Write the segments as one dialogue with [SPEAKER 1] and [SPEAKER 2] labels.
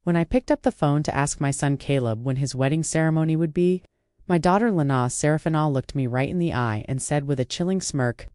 [SPEAKER 1] When I picked up the phone to ask my son Caleb when his wedding ceremony would be, my daughter Lana Serafina looked me right in the eye and said with a chilling smirk,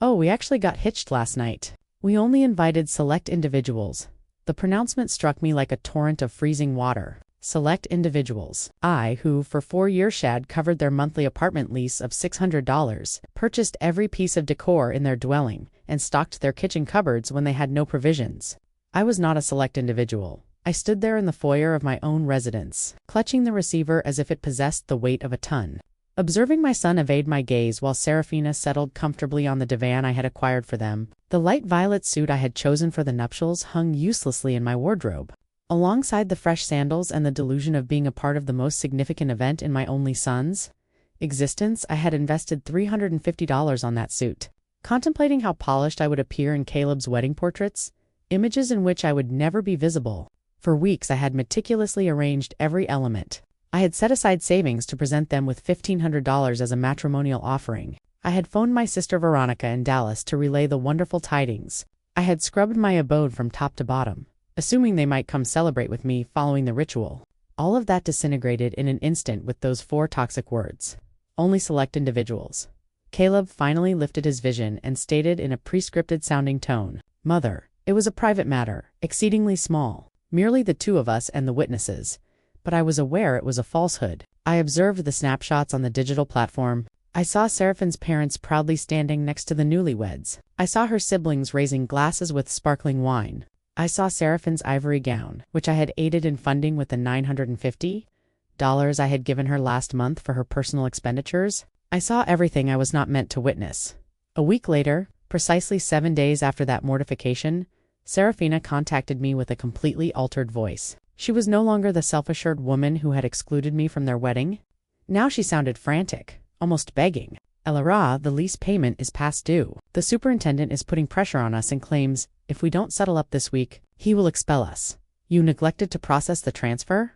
[SPEAKER 1] "Oh, we actually got hitched last night. We only invited select individuals." The pronouncement struck me like a torrent of freezing water. Select individuals. I, who for 4 years had covered their monthly apartment lease of $600, purchased every piece of decor in their dwelling, and stocked their kitchen cupboards when they had no provisions. I was not a select individual. I stood there in the foyer of my own residence, clutching the receiver as if it possessed the weight of a ton. Observing my son evade my gaze while Serafina settled comfortably on the divan I had acquired for them, the light violet suit I had chosen for the nuptials hung uselessly in my wardrobe. Alongside the fresh sandals and the delusion of being a part of the most significant event in my only son's existence, I had invested $350 on that suit. Contemplating how polished I would appear in Caleb's wedding portraits, images in which I would never be visible, for weeks I had meticulously arranged every element. I had set aside savings to present them with $1,500 as a matrimonial offering. I had phoned my sister Veronica in Dallas to relay the wonderful tidings. I had scrubbed my abode from top to bottom, assuming they might come celebrate with me following the ritual. All of that disintegrated in an instant with those 4 toxic words. Only select individuals. Caleb finally lifted his vision and stated in a pre-scripted-sounding tone, "Mother, it was a private matter, exceedingly small, merely the 2 of us and the witnesses. But I was aware it was a falsehood. I observed the snapshots on the digital platform. I saw Seraphine's parents proudly standing next to the newlyweds. I saw her siblings raising glasses with sparkling wine. I saw Seraphine's ivory gown, which I had aided in funding with the $950 I had given her last month for her personal expenditures. I saw everything I was not meant to witness." A week later, precisely 7 days after that mortification, Serafina contacted me with a completely altered voice. She was no longer the self-assured woman who had excluded me from their wedding. Now she sounded frantic, almost begging. "Elara, the lease payment is past due. The superintendent is putting pressure on us and claims, if we don't settle up this week, he will expel us. You neglected to process the transfer?"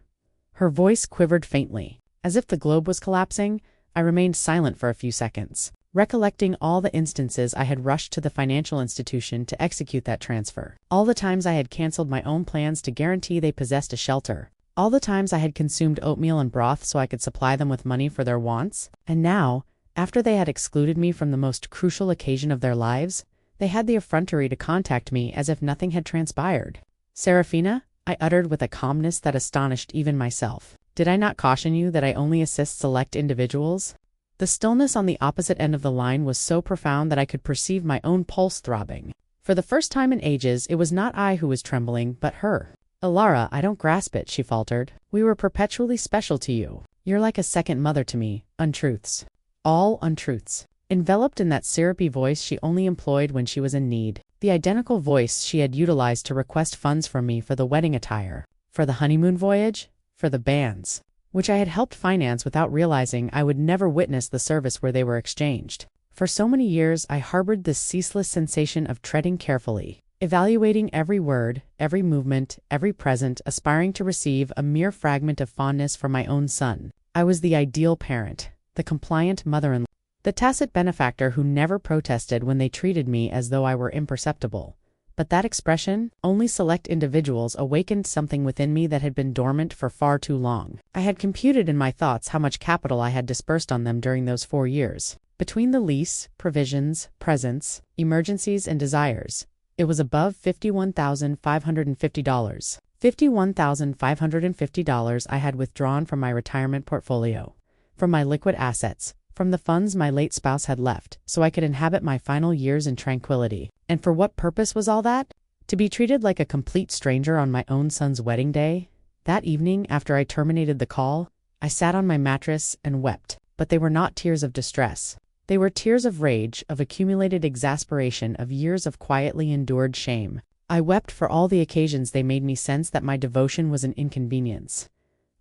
[SPEAKER 1] Her voice quivered faintly. As if the globe was collapsing, I remained silent for a few seconds, recollecting all the instances I had rushed to the financial institution to execute that transfer, all the times I had canceled my own plans to guarantee they possessed a shelter, all the times I had consumed oatmeal and broth so I could supply them with money for their wants. And now, after they had excluded me from the most crucial occasion of their lives, they had the effrontery to contact me as if nothing had transpired. "Serafina," I uttered with a calmness that astonished even myself, "did I not caution you that I only assist select individuals?" The stillness on the opposite end of the line was so profound that I could perceive my own pulse throbbing. For the first time in ages, it was not I who was trembling, but her. "Elara, I don't grasp it," she faltered. "We were perpetually special to you. You're like a second mother to me." Untruths. All untruths. Enveloped in that syrupy voice she only employed when she was in need. The identical voice she had utilized to request funds from me for the wedding attire, for the honeymoon voyage, for the bands, which I had helped finance without realizing I would never witness the service where they were exchanged. For so many years I harbored this ceaseless sensation of treading carefully, evaluating every word, every movement, every present, aspiring to receive a mere fragment of fondness from my own son. I was the ideal parent, the compliant mother-in-law, the tacit benefactor who never protested when they treated me as though I were imperceptible. But that expression, "only select individuals," awakened something within me that had been dormant for far too long. I had computed in my thoughts how much capital I had dispersed on them during those 4 years. Between the lease, provisions, presents, emergencies, and desires, it was above $51,550. $51,550 I had withdrawn from my retirement portfolio, from my liquid assets, from the funds my late spouse had left, so I could inhabit my final years in tranquility. And for what purpose was all that? To be treated like a complete stranger on my own son's wedding day? That evening, after I terminated the call, I sat on my mattress and wept. But they were not tears of distress. They were tears of rage, of accumulated exasperation, of years of quietly endured shame. I wept for all the occasions they made me sense that my devotion was an inconvenience,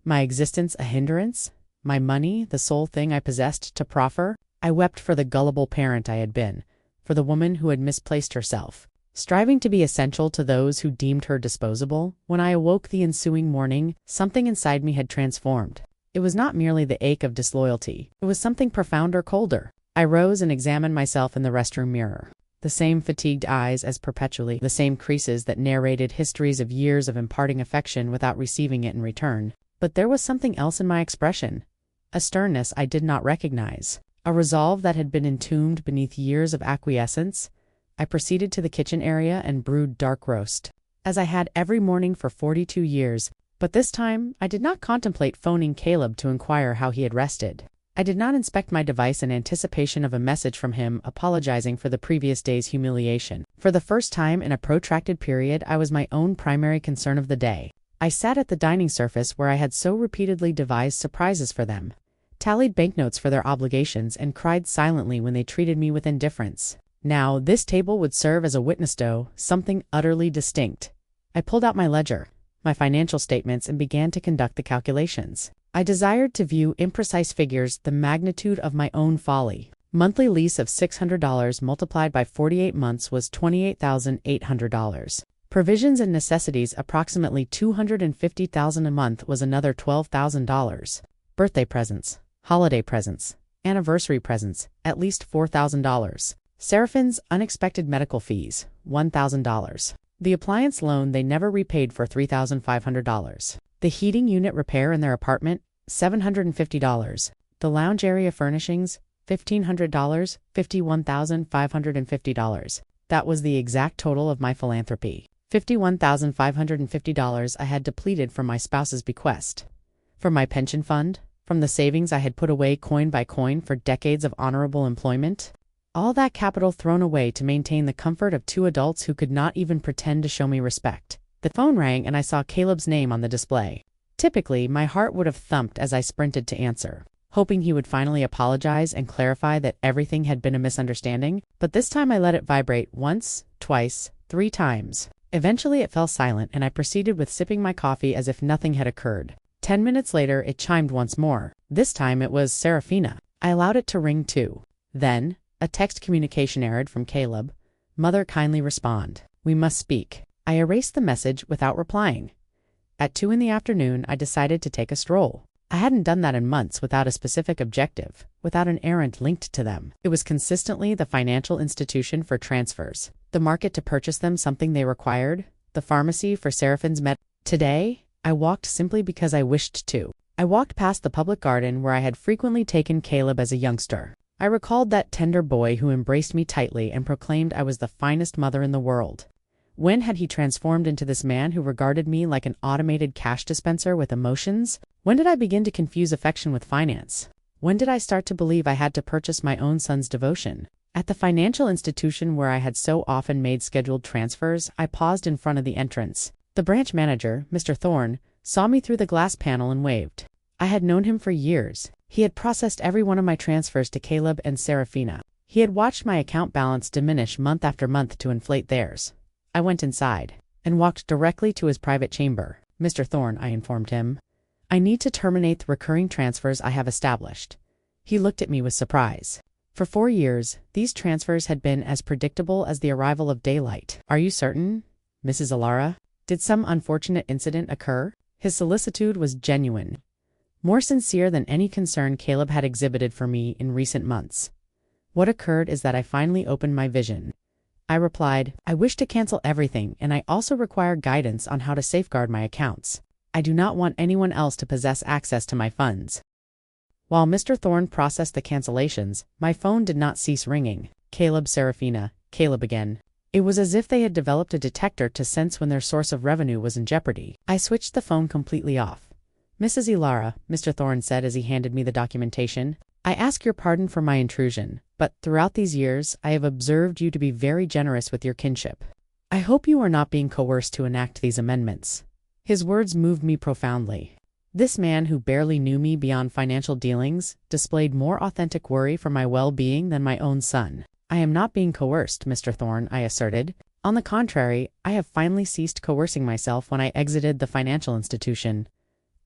[SPEAKER 1] my existence a hindrance, my money the sole thing I possessed to proffer. I wept for the gullible parent I had been, for the woman who had misplaced herself, striving to be essential to those who deemed her disposable. When I awoke the ensuing morning, something inside me had transformed. It was not merely the ache of disloyalty. It was something profounder, colder. I rose and examined myself in the restroom mirror. the same fatigued eyes as perpetually, the same creases that narrated histories of years of imparting affection without receiving it in return. But there was something else in my expression, a sternness I did not recognize, a resolve that had been entombed beneath years of acquiescence. I proceeded to the kitchen area and brewed dark roast, as I had every morning for 42 years, but this time I did not contemplate phoning Caleb to inquire how he had rested. I did not inspect my device in anticipation of a message from him apologizing for the previous day's humiliation. For the first time in a protracted period, I was my own primary concern of the day. I sat at the dining surface where I had so repeatedly devised surprises for them, tallied banknotes for their obligations, and cried silently when they treated me with indifference. Now, this table would serve as a witness to something utterly distinct. I pulled out my ledger, my financial statements, and began to conduct the calculations. I desired to view imprecise figures the magnitude of my own folly. Monthly lease of $600 multiplied by 48 months was $28,800. Provisions and necessities approximately $250,000 a month was another $12,000. Birthday presents, holiday presents, anniversary presents, at least $4,000. Seraphine's unexpected medical fees, $1,000. The appliance loan they never repaid for $3,500. The heating unit repair in their apartment, $750. The lounge area furnishings, $1,500, $51,550. That was the exact total of my philanthropy. $51,550 I had depleted from my spouse's bequest. From my pension fund, from the savings I had put away coin by coin for decades of honorable employment. All that capital thrown away to maintain the comfort of two adults who could not even pretend to show me respect. The phone rang and I saw Caleb's name on the display. Typically, my heart would have thumped as I sprinted to answer, hoping he would finally apologize and clarify that everything had been a misunderstanding, but this time I let it vibrate once, twice, 3 times. Eventually it fell silent and I proceeded with sipping my coffee as if nothing had occurred. 10 minutes later it chimed once more. This time it was Seraphina. I allowed it to ring too. Then, a text communication error from Caleb. Mother, kindly respond. We must speak. I erased the message without replying. At 2 in the afternoon, I decided to take a stroll. I hadn't done that in months without a specific objective, without an errand linked to them. It was consistently the financial institution for transfers, the market to purchase them something they required, the pharmacy for Seraphine's med. Today, I walked simply because I wished to. I walked past the public garden where I had frequently taken Caleb as a youngster. I recalled that tender boy who embraced me tightly and proclaimed I was the finest mother in the world. When had he transformed into this man who regarded me like an automated cash dispenser with emotions? When did I begin to confuse affection with finance? When did I start to believe I had to purchase my own son's devotion? At the financial institution where I had so often made scheduled transfers, I paused in front of the entrance. The branch manager, Mr. Thorne, saw me through the glass panel and waved. I had known him for years. He had processed every one of my transfers to Caleb and Seraphina. He had watched my account balance diminish month after month to inflate theirs. I went inside and walked directly to his private chamber. Mr. Thorne, I informed him, I need to terminate the recurring transfers I have established. He looked at me with surprise. For 4 years, these transfers had been as predictable as the arrival of daylight. Are you certain, Mrs. Ilara? Did some unfortunate incident occur? His solicitude was genuine, more sincere than any concern Caleb had exhibited for me in recent months. What occurred is that I finally opened my vision. I replied, I wish to cancel everything, and I also require guidance on how to safeguard my accounts. I do not want anyone else to possess access to my funds. While Mr. Thorne processed the cancellations, my phone did not cease ringing. Caleb, Seraphina, Caleb again. It was as if they had developed a detector to sense when their source of revenue was in jeopardy. I switched the phone completely off. Mrs. Ilara, Mr. Thorne said as he handed me the documentation, I ask your pardon for my intrusion, but throughout these years, I have observed you to be very generous with your kinship. I hope you are not being coerced to enact these amendments. His words moved me profoundly. This man who barely knew me beyond financial dealings displayed more authentic worry for my well-being than my own son. I am not being coerced, Mr. Thorne, I asserted. On the contrary, I have finally ceased coercing myself when I exited the financial institution.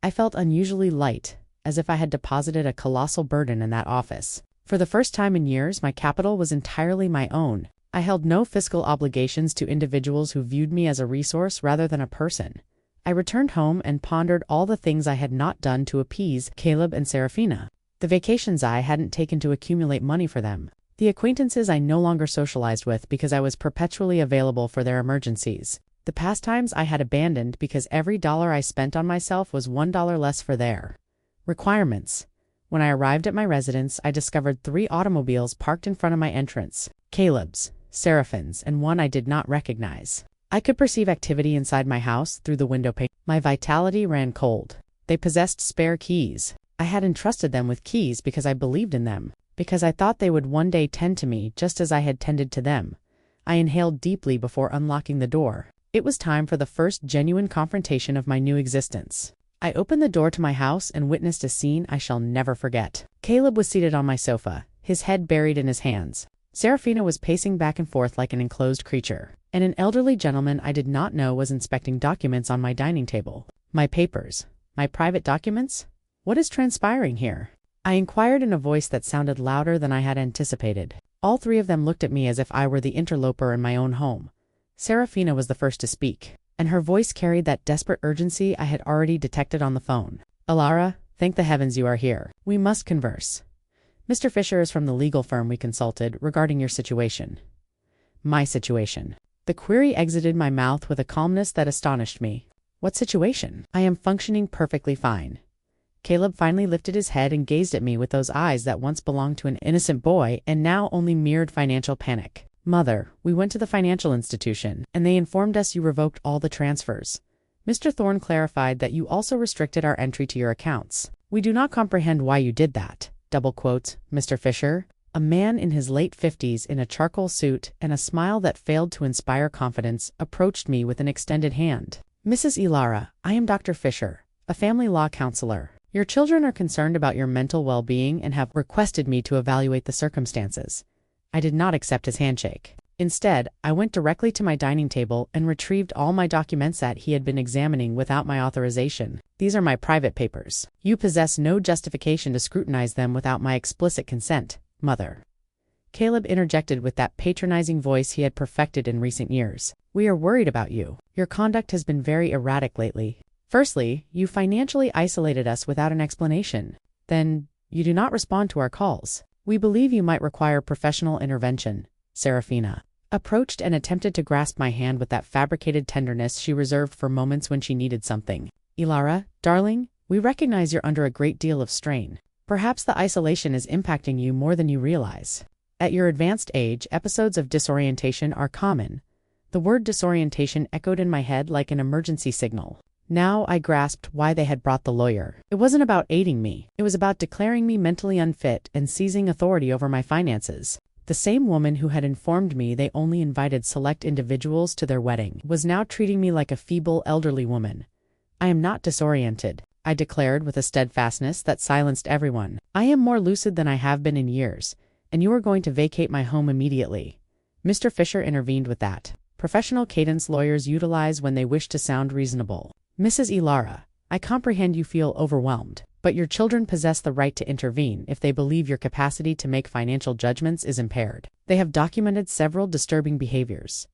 [SPEAKER 1] I felt unusually light, as if I had deposited a colossal burden in that office. For the first time in years, my capital was entirely my own. I held no fiscal obligations to individuals who viewed me as a resource rather than a person. I returned home and pondered all the things I had not done to appease Caleb and Seraphina. The vacations I hadn't taken to accumulate money for them. The acquaintances I no longer socialized with because I was perpetually available for their emergencies. The pastimes I had abandoned because every dollar I spent on myself was $1 less for their requirements. When I arrived at my residence, I discovered 3 automobiles parked in front of my entrance: Caleb's, Seraphine's, and one I did not recognize. I could perceive activity inside my house through the window pane. My vitality ran cold. They possessed spare keys. I had entrusted them with keys because I believed in them, because I thought they would one day tend to me just as I had tended to them. I inhaled deeply before unlocking the door. It was time for the first genuine confrontation of my new existence. I opened the door to my house and witnessed a scene I shall never forget. Caleb was seated on my sofa, his head buried in his hands. Seraphina was pacing back and forth like an enclosed creature, and an elderly gentleman I did not know was inspecting documents on my dining table. My papers. My private documents? What is transpiring here? I inquired in a voice that sounded louder than I had anticipated. All 3 of them looked at me as if I were the interloper in my own home. Seraphina was the first to speak, and her voice carried that desperate urgency I had already detected on the phone. "Ilara, thank the heavens you are here. We must converse. Mr. Fisher is from the legal firm we consulted regarding your situation." My situation. The query exited my mouth with a calmness that astonished me. What situation? I am functioning perfectly fine. Caleb finally lifted his head and gazed at me with those eyes that once belonged to an innocent boy and now only mirrored financial panic. "Mother, we went to the financial institution, and they informed us you revoked all the transfers. Mr. Thorne clarified that you also restricted our entry to your accounts. We do not comprehend why you did that." Double quote, Mr. Fisher. A man in his late 50s in a charcoal suit and a smile that failed to inspire confidence approached me with an extended hand. "Mrs. Ilara, I am Dr. Fisher, a family law counselor. Your children are concerned about your mental well-being and have requested me to evaluate the circumstances." I did not accept his handshake. Instead, I went directly to my dining table and retrieved all my documents that he had been examining without my authorization. "These are my private papers. You possess no justification to scrutinize them without my explicit consent, Mother." Caleb interjected with that patronizing voice he had perfected in recent years. "We are worried about you. Your conduct has been very erratic lately. Firstly, you financially isolated us without an explanation. Then, you do not respond to our calls. We believe you might require professional intervention." Seraphina approached and attempted to grasp my hand with that fabricated tenderness she reserved for moments when she needed something. "Ilara, darling, we recognize you're under a great deal of strain. Perhaps the isolation is impacting you more than you realize. At your advanced age, episodes of disorientation are common." The word disorientation echoed in my head like an emergency signal. Now I grasped why they had brought the lawyer. It wasn't about aiding me. It was about declaring me mentally unfit and seizing authority over my finances. The same woman who had informed me they only invited select individuals to their wedding was now treating me like a feeble elderly woman. "I am not disoriented," I declared with a steadfastness that silenced everyone. "I am more lucid than I have been in years, and you are going to vacate my home immediately." Mr. Fisher intervened with that professional cadence lawyers utilize when they wish to sound reasonable. "Mrs. Ilara, I comprehend you feel overwhelmed, but your children possess the right to intervene if they believe your capacity to make financial judgments is impaired. They have documented several disturbing behaviors."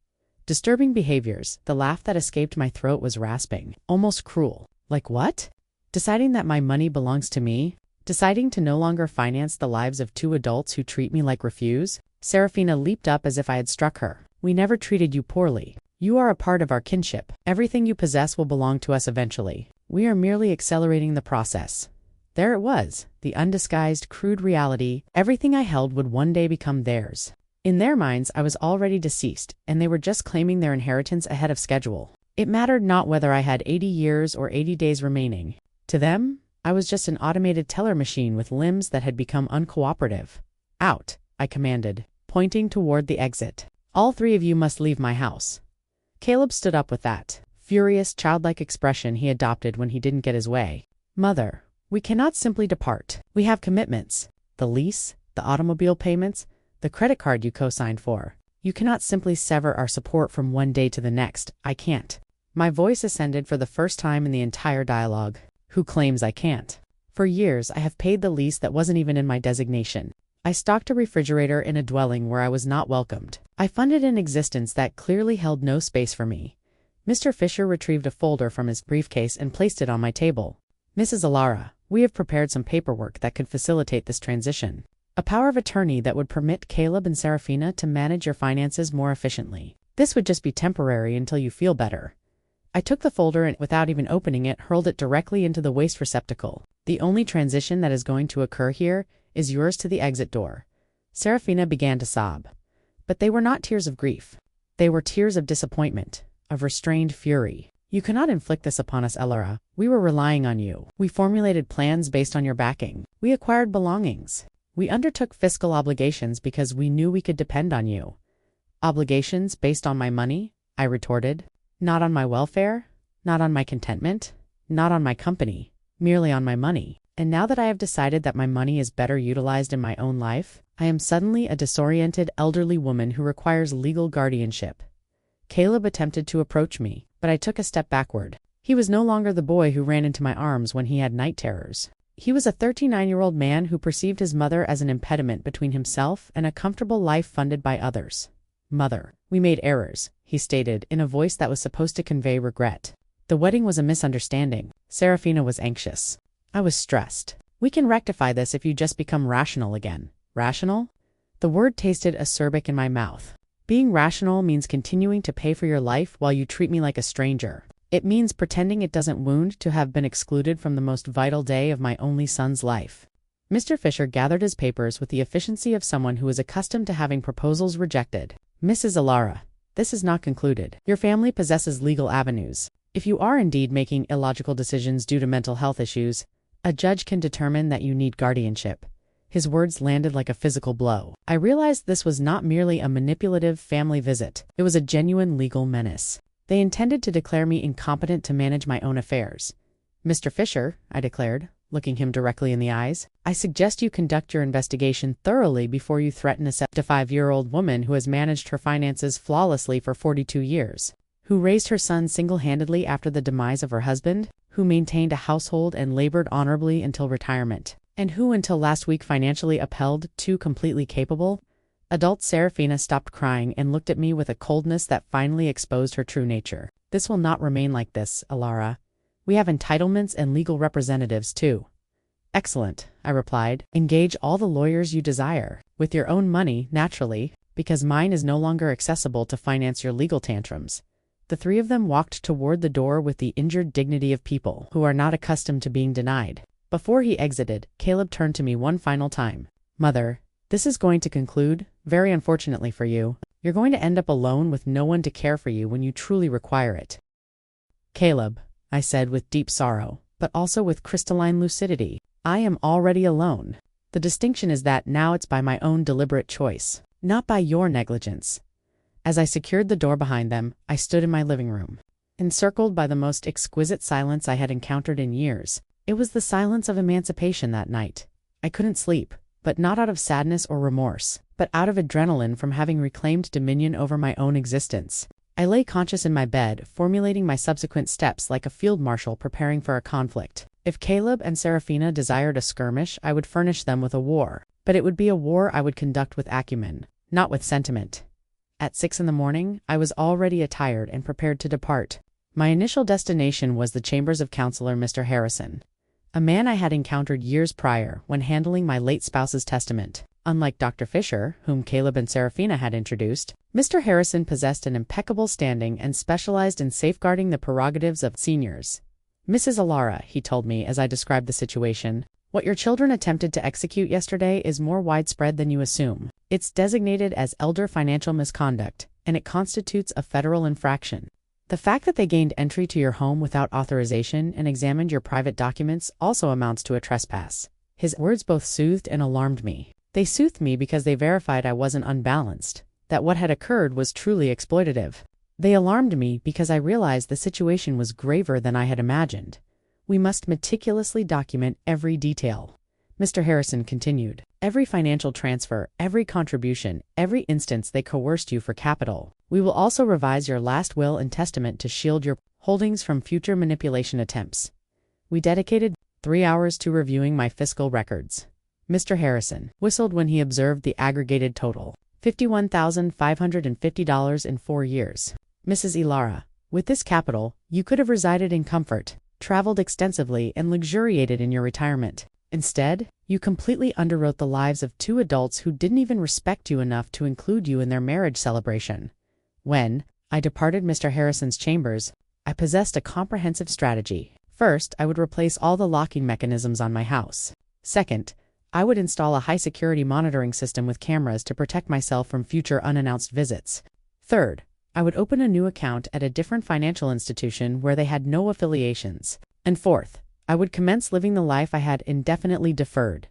[SPEAKER 1] Disturbing behaviors. The laugh that escaped my throat was rasping, almost cruel. "Like what?" "Deciding that my money belongs to me? Deciding to no longer finance the lives of 2 adults who treat me like refuse?" Seraphina leaped up as if I had struck her. "We never treated you poorly. You are a part of our kinship. Everything you possess will belong to us eventually. We are merely accelerating the process." There it was, the undisguised, crude reality. Everything I held would one day become theirs. In their minds, I was already deceased, and they were just claiming their inheritance ahead of schedule. It mattered not whether I had 80 years or 80 days remaining. To them, I was just an automated teller machine with limbs that had become uncooperative. "Out," I commanded, pointing toward the exit. "All 3 of you must leave my house." Caleb stood up with that furious, childlike expression he adopted when he didn't get his way. "Mother, we cannot simply depart. We have commitments. The lease, the automobile payments, the credit card you co-signed for. You cannot simply sever our support from one day to the next. I can't." My voice ascended for the first time in the entire dialogue. "Who claims I can't? For years, I have paid the lease that wasn't even in my designation. I stocked a refrigerator in a dwelling where I was not welcomed. I funded an existence that clearly held no space for me." Mr. Fisher retrieved a folder from his briefcase and placed it on my table. "Mrs. Ilara, we have prepared some paperwork that could facilitate this transition." A power of attorney that would permit Caleb and Serafina to manage your finances more efficiently. This would just be temporary until you feel better. I took the folder and, without even opening it, hurled it directly into the waste receptacle. The only transition that is going to occur here is yours to the exit door. Serafina began to sob. But they were not tears of grief. They were tears of disappointment, of restrained fury. You cannot inflict this upon us, Elara. We were relying on you. We formulated plans based on your backing. We acquired belongings. We undertook fiscal obligations because we knew we could depend on you. Obligations based on my money? I retorted. Not on my welfare, not on my contentment, not on my company, merely on my money. And now that I have decided that my money is better utilized in my own life, I am suddenly a disoriented elderly woman who requires legal guardianship. Caleb attempted to approach me, but I took a step backward. He was no longer the boy who ran into my arms when he had night terrors. He was a 39-year-old man who perceived his mother as an impediment between himself and a comfortable life funded by others. Mother, we made errors, he stated in a voice that was supposed to convey regret. The wedding was a misunderstanding. Serafina was anxious. I was stressed. We can rectify this if you just become rational again. Rational? The word tasted acerbic in my mouth. Being rational means continuing to pay for your life while you treat me like a stranger. It means pretending it doesn't wound to have been excluded from the most vital day of my only son's life. Mr. Fisher gathered his papers with the efficiency of someone who is accustomed to having proposals rejected. Mrs. Elara, this is not concluded. Your family possesses legal avenues. If you are indeed making illogical decisions due to mental health issues, a judge can determine that you need guardianship. His words landed like a physical blow. I realized this was not merely a manipulative family visit. It was a genuine legal menace. They intended to declare me incompetent to manage my own affairs. Mr. Fisher, I declared, looking him directly in the eyes, I suggest you conduct your investigation thoroughly before you threaten a 75-year-old woman who has managed her finances flawlessly for 42 years, who raised her son single-handedly after the demise of her husband, who maintained a household and labored honorably until retirement, and who until last week financially upheld two completely capable. Adult Serafina stopped crying and looked at me with a coldness that finally exposed her true nature. This will not remain like this, Elara. We have entitlements and legal representatives too. Excellent, I replied. Engage all the lawyers you desire, with your own money, naturally, because mine is no longer accessible to finance your legal tantrums. The three of them walked toward the door with the injured dignity of people who are not accustomed to being denied. Before he exited, Caleb turned to me one final time. Mother, this is going to conclude, very unfortunately for you. You're going to end up alone with no one to care for you when you truly require it. Caleb, I said with deep sorrow, but also with crystalline lucidity, I am already alone. The distinction is that now it's by my own deliberate choice, not by your negligence. As I secured the door behind them, I stood in my living room, encircled by the most exquisite silence I had encountered in years. It was the silence of emancipation that night. I couldn't sleep, but not out of sadness or remorse, but out of adrenaline from having reclaimed dominion over my own existence. I lay conscious in my bed, formulating my subsequent steps like a field marshal preparing for a conflict. If Caleb and Serafina desired a skirmish, I would furnish them with a war, but it would be a war I would conduct with acumen, not with sentiment. At 6 a.m, I was already attired and prepared to depart. My initial destination was the chambers of Counselor Mr. Harrison, a man I had encountered years prior when handling my late spouse's testament. Unlike Dr. Fisher, whom Caleb and Serafina had introduced, Mr. Harrison possessed an impeccable standing and specialized in safeguarding the prerogatives of seniors. Mrs. Elara, he told me as I described the situation, what your children attempted to execute yesterday is more widespread than you assume. It's designated as elder financial misconduct, and it constitutes a federal infraction. The fact that they gained entry to your home without authorization and examined your private documents also amounts to a trespass. His words both soothed and alarmed me. They soothed me because they verified I wasn't unbalanced, that what had occurred was truly exploitative. They alarmed me because I realized the situation was graver than I had imagined. We must meticulously document every detail. Mr. Harrison continued. Every financial transfer, every contribution, every instance they coerced you for capital. We will also revise your last will and testament to shield your holdings from future manipulation attempts. We dedicated 3 hours to reviewing my fiscal records. Mr. Harrison whistled when he observed the aggregated total, $51,550 in 4 years. Mrs. Elara, with this capital, you could have resided in comfort, traveled extensively, and luxuriated in your retirement. Instead, you completely underwrote the lives of two adults who didn't even respect you enough to include you in their marriage celebration. When I departed Mr. Harrison's chambers, I possessed a comprehensive strategy. First, I would replace all the locking mechanisms on my house. Second, I would install a high-security monitoring system with cameras to protect myself from future unannounced visits. Third, I would open a new account at a different financial institution where they had no affiliations. And fourth, I would commence living the life I had indefinitely deferred.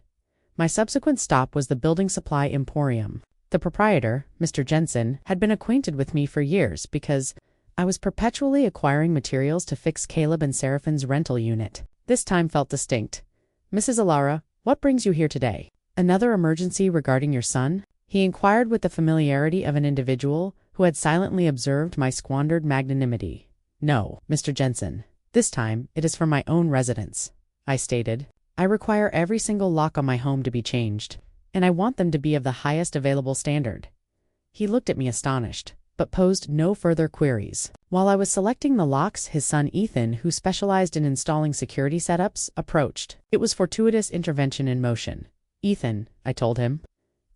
[SPEAKER 1] My subsequent stop was the Building Supply Emporium. The proprietor, Mr. Jensen, had been acquainted with me for years because I was perpetually acquiring materials to fix Caleb and Seraphine's rental unit. This time felt distinct. "Mrs. Ilara, what brings you here today? Another emergency regarding your son?" he inquired with the familiarity of an individual who had silently observed my squandered magnanimity. "No, Mr. Jensen. This time, it is for my own residence," I stated. "I require every single lock on my home to be changed, and I want them to be of the highest available standard." He looked at me astonished, but posed no further queries. While I was selecting the locks, his son Ethan, who specialized in installing security setups, approached. It was fortuitous intervention in motion. "Ethan," I told him,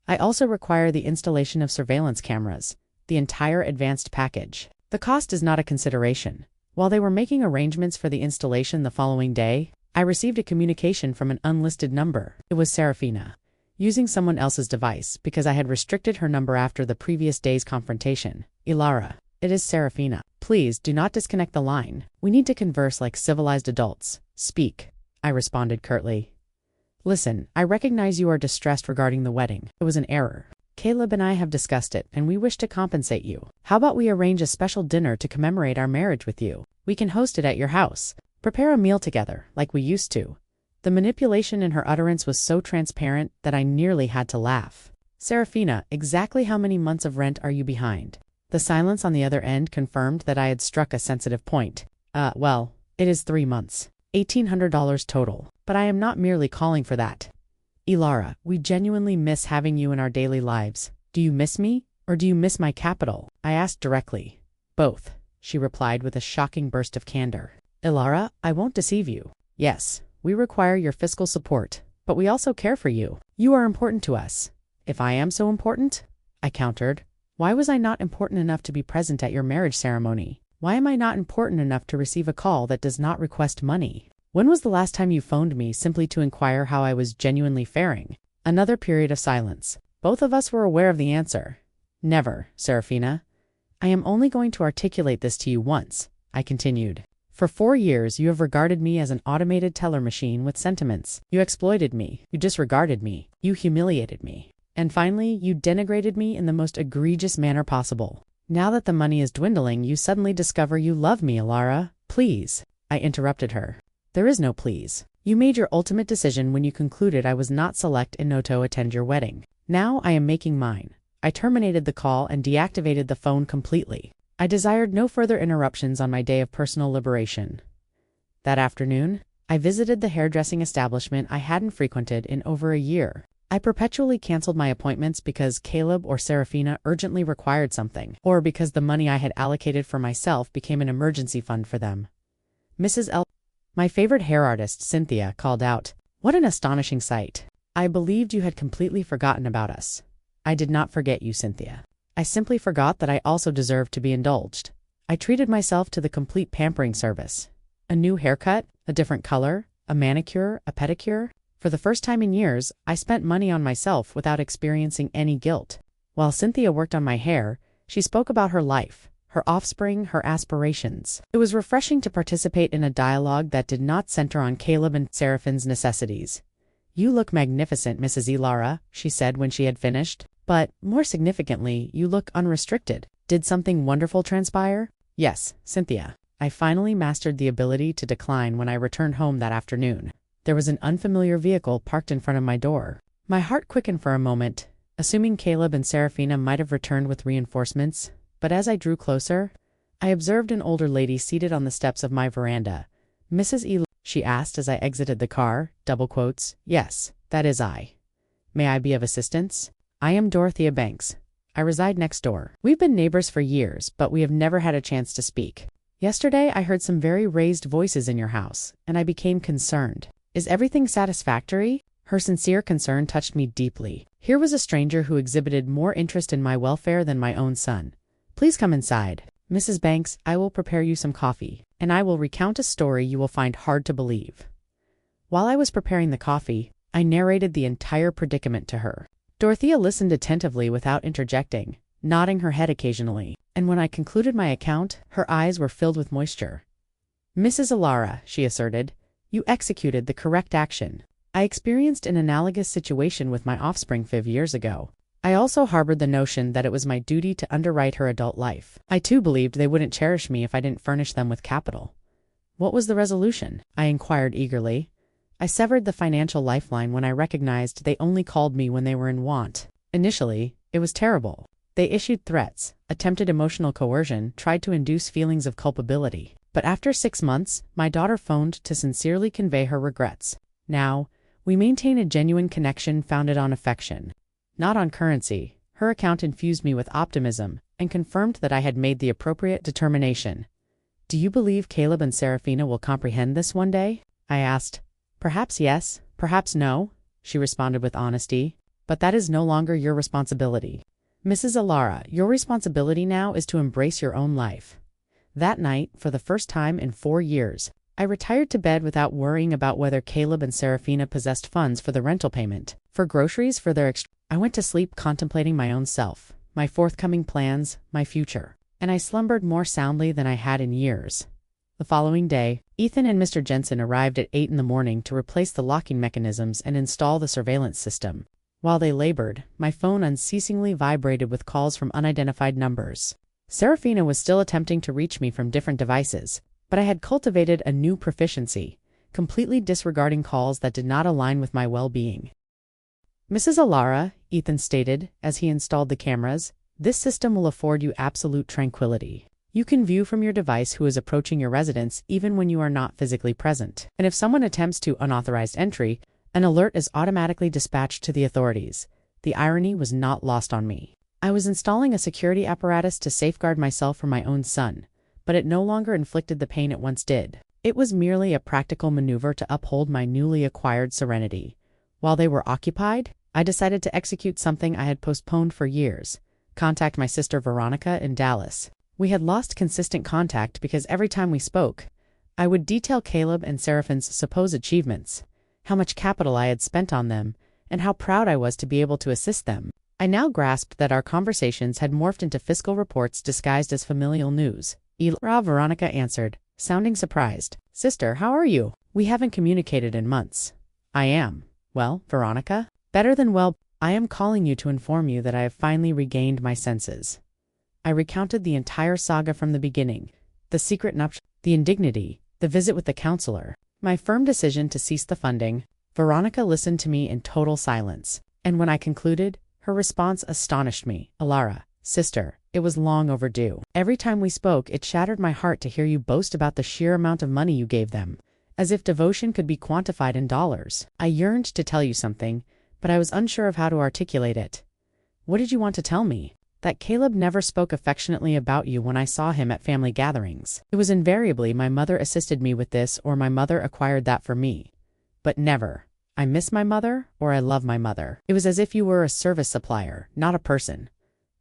[SPEAKER 1] "I also require the installation of surveillance cameras, the entire advanced package. The cost is not a consideration." While they were making arrangements for the installation the following day, I received a communication from an unlisted number. It was Serafina, using someone else's device because I had restricted her number after the previous day's confrontation. "Ilara, it is Serafina. Please do not disconnect the line. We need to converse like civilized adults. Speak," I responded curtly. "Listen, I recognize you are distressed regarding the wedding. It was an error. Caleb and I have discussed it, and we wish to compensate you. How about we arrange a special dinner to commemorate our marriage with you? We can host it at your house. Prepare a meal together, like we used to." The manipulation in her utterance was so transparent that I nearly had to laugh. "Serafina, exactly how many months of rent are you behind?" The silence on the other end confirmed that I had struck a sensitive point. Well, it is 3 months. $1,800 total. But I am not merely calling for that. Ilara, we genuinely miss having you in our daily lives. Do you miss me, or do you miss my capital? I asked directly. "Both," she replied with a shocking burst of candor. "Ilara, I won't deceive you. Yes, we require your fiscal support, but we also care for you. You are important to us." "If I am so important," I countered, "why was I not important enough to be present at your marriage ceremony? Why am I not important enough to receive a call that does not request money? When was the last time you phoned me simply to inquire how I was genuinely faring?" Another period of silence. Both of us were aware of the answer. "Never, Serafina. I am only going to articulate this to you once," I continued. "For 4 years, you have regarded me as an automated teller machine with sentiments. You exploited me. You disregarded me. You humiliated me. And finally, you denigrated me in the most egregious manner possible. Now that the money is dwindling, you suddenly discover you love me, Ilara. Please." I interrupted her. "There is no please. You made your ultimate decision when you concluded I was not select enough to attend your wedding. Now I am making mine." I terminated the call and deactivated the phone completely. I desired no further interruptions on my day of personal liberation. That afternoon, I visited the hairdressing establishment I hadn't frequented in over a year. I perpetually canceled my appointments because Caleb or Serafina urgently required something, or because the money I had allocated for myself became an emergency fund for them. Mrs. L. My favorite hair artist, Cynthia, called out, "What an astonishing sight. I believed you had completely forgotten about us." I did not forget you, Cynthia. I simply forgot that I also deserved to be indulged. I treated myself to the complete pampering service. A new haircut, a different color, a manicure, a pedicure. For the first time in years, I spent money on myself without experiencing any guilt. While Cynthia worked on my hair, she spoke about her life, her offspring, her aspirations. It was refreshing to participate in a dialogue that did not center on Caleb and Seraphine's necessities. "You look magnificent, Mrs. Ilara," she said when she had finished. "But, more significantly, you look unrestricted. Did something wonderful transpire?" "Yes, Cynthia. I finally mastered the ability to decline when I returned home that afternoon. There was an unfamiliar vehicle parked in front of my door. My heart quickened for a moment, assuming Caleb and Serafina might have returned with reinforcements, but as I drew closer, I observed an older lady seated on the steps of my veranda. "Mrs. E," she asked as I exited the car, double quotes. "Yes, that is I. May I be of assistance? I am Dorothea Banks. I reside next door. We've been neighbors for years, but we have never had a chance to speak. Yesterday, I heard some very raised voices in your house, and I became concerned. Is everything satisfactory? Her sincere concern touched me deeply. Here was a stranger who exhibited more interest in my welfare than my own son. Please come inside. Mrs. Banks, I will prepare you some coffee, and I will recount a story you will find hard to believe. While I was preparing the coffee, I narrated the entire predicament to her. Dorothea listened attentively without interjecting, nodding her head occasionally, and when I concluded my account, her eyes were filled with moisture. Mrs. Alara, she asserted, you executed the correct action. I experienced an analogous situation with my offspring 5 years ago. I also harbored the notion that it was my duty to underwrite her adult life. I too believed they wouldn't cherish me if I didn't furnish them with capital. What was the resolution? I inquired eagerly. I severed the financial lifeline when I recognized they only called me when they were in want. Initially, it was terrible. They issued threats, attempted emotional coercion, tried to induce feelings of culpability. But after 6 months, my daughter phoned to sincerely convey her regrets. Now, we maintain a genuine connection founded on affection, not on currency. Her account infused me with optimism and confirmed that I had made the appropriate determination. Do you believe Caleb and Serafina will comprehend this one day? I asked. Perhaps yes, perhaps no, she responded with honesty. But that is no longer your responsibility. Mrs. Alara, your responsibility now is to embrace your own life. That night, for the first time in 4 years, I retired to bed without worrying about whether Caleb and Serafina possessed funds for the rental payment, for groceries, for their I went to sleep contemplating my own self, my forthcoming plans, my future, and I slumbered more soundly than I had in years. The following day, Ethan and Mr. Jensen arrived at 8 in the morning to replace the locking mechanisms and install the surveillance system. While they labored, my phone unceasingly vibrated with calls from unidentified numbers. Serafina was still attempting to reach me from different devices, but I had cultivated a new proficiency, completely disregarding calls that did not align with my well-being. Mrs. Alara, Ethan stated as he installed the cameras, this system will afford you absolute tranquility. You can view from your device who is approaching your residence even when you are not physically present. And if someone attempts to unauthorized entry, an alert is automatically dispatched to the authorities. The irony was not lost on me. I was installing a security apparatus to safeguard myself from my own son, but it no longer inflicted the pain it once did. It was merely a practical maneuver to uphold my newly acquired serenity. While they were occupied, I decided to execute something I had postponed for years: contact my sister Veronica in Dallas. We had lost consistent contact because every time we spoke, I would detail Caleb and Seraphine's supposed achievements, how much capital I had spent on them, and how proud I was to be able to assist them. I now grasped that our conversations had morphed into fiscal reports disguised as familial news. Veronica answered, sounding surprised. Sister, how are you? We haven't communicated in months. I am. Well, Veronica? Better than well. I am calling you to inform you that I have finally regained my senses. I recounted the entire saga from the beginning, the secret nuptial, the indignity, the visit with the counselor, my firm decision to cease the funding. Veronica listened to me in total silence, and when I concluded, her response astonished me. Alara, sister, it was long overdue. Every time we spoke, it shattered my heart to hear you boast about the sheer amount of money you gave them, as if devotion could be quantified in dollars. I yearned to tell you something, but I was unsure of how to articulate it. What did you want to tell me? That Caleb never spoke affectionately about you when I saw him at family gatherings. It was invariably my mother assisted me with this or my mother acquired that for me. But never, I miss my mother or I love my mother. It was as if you were a service supplier, not a person.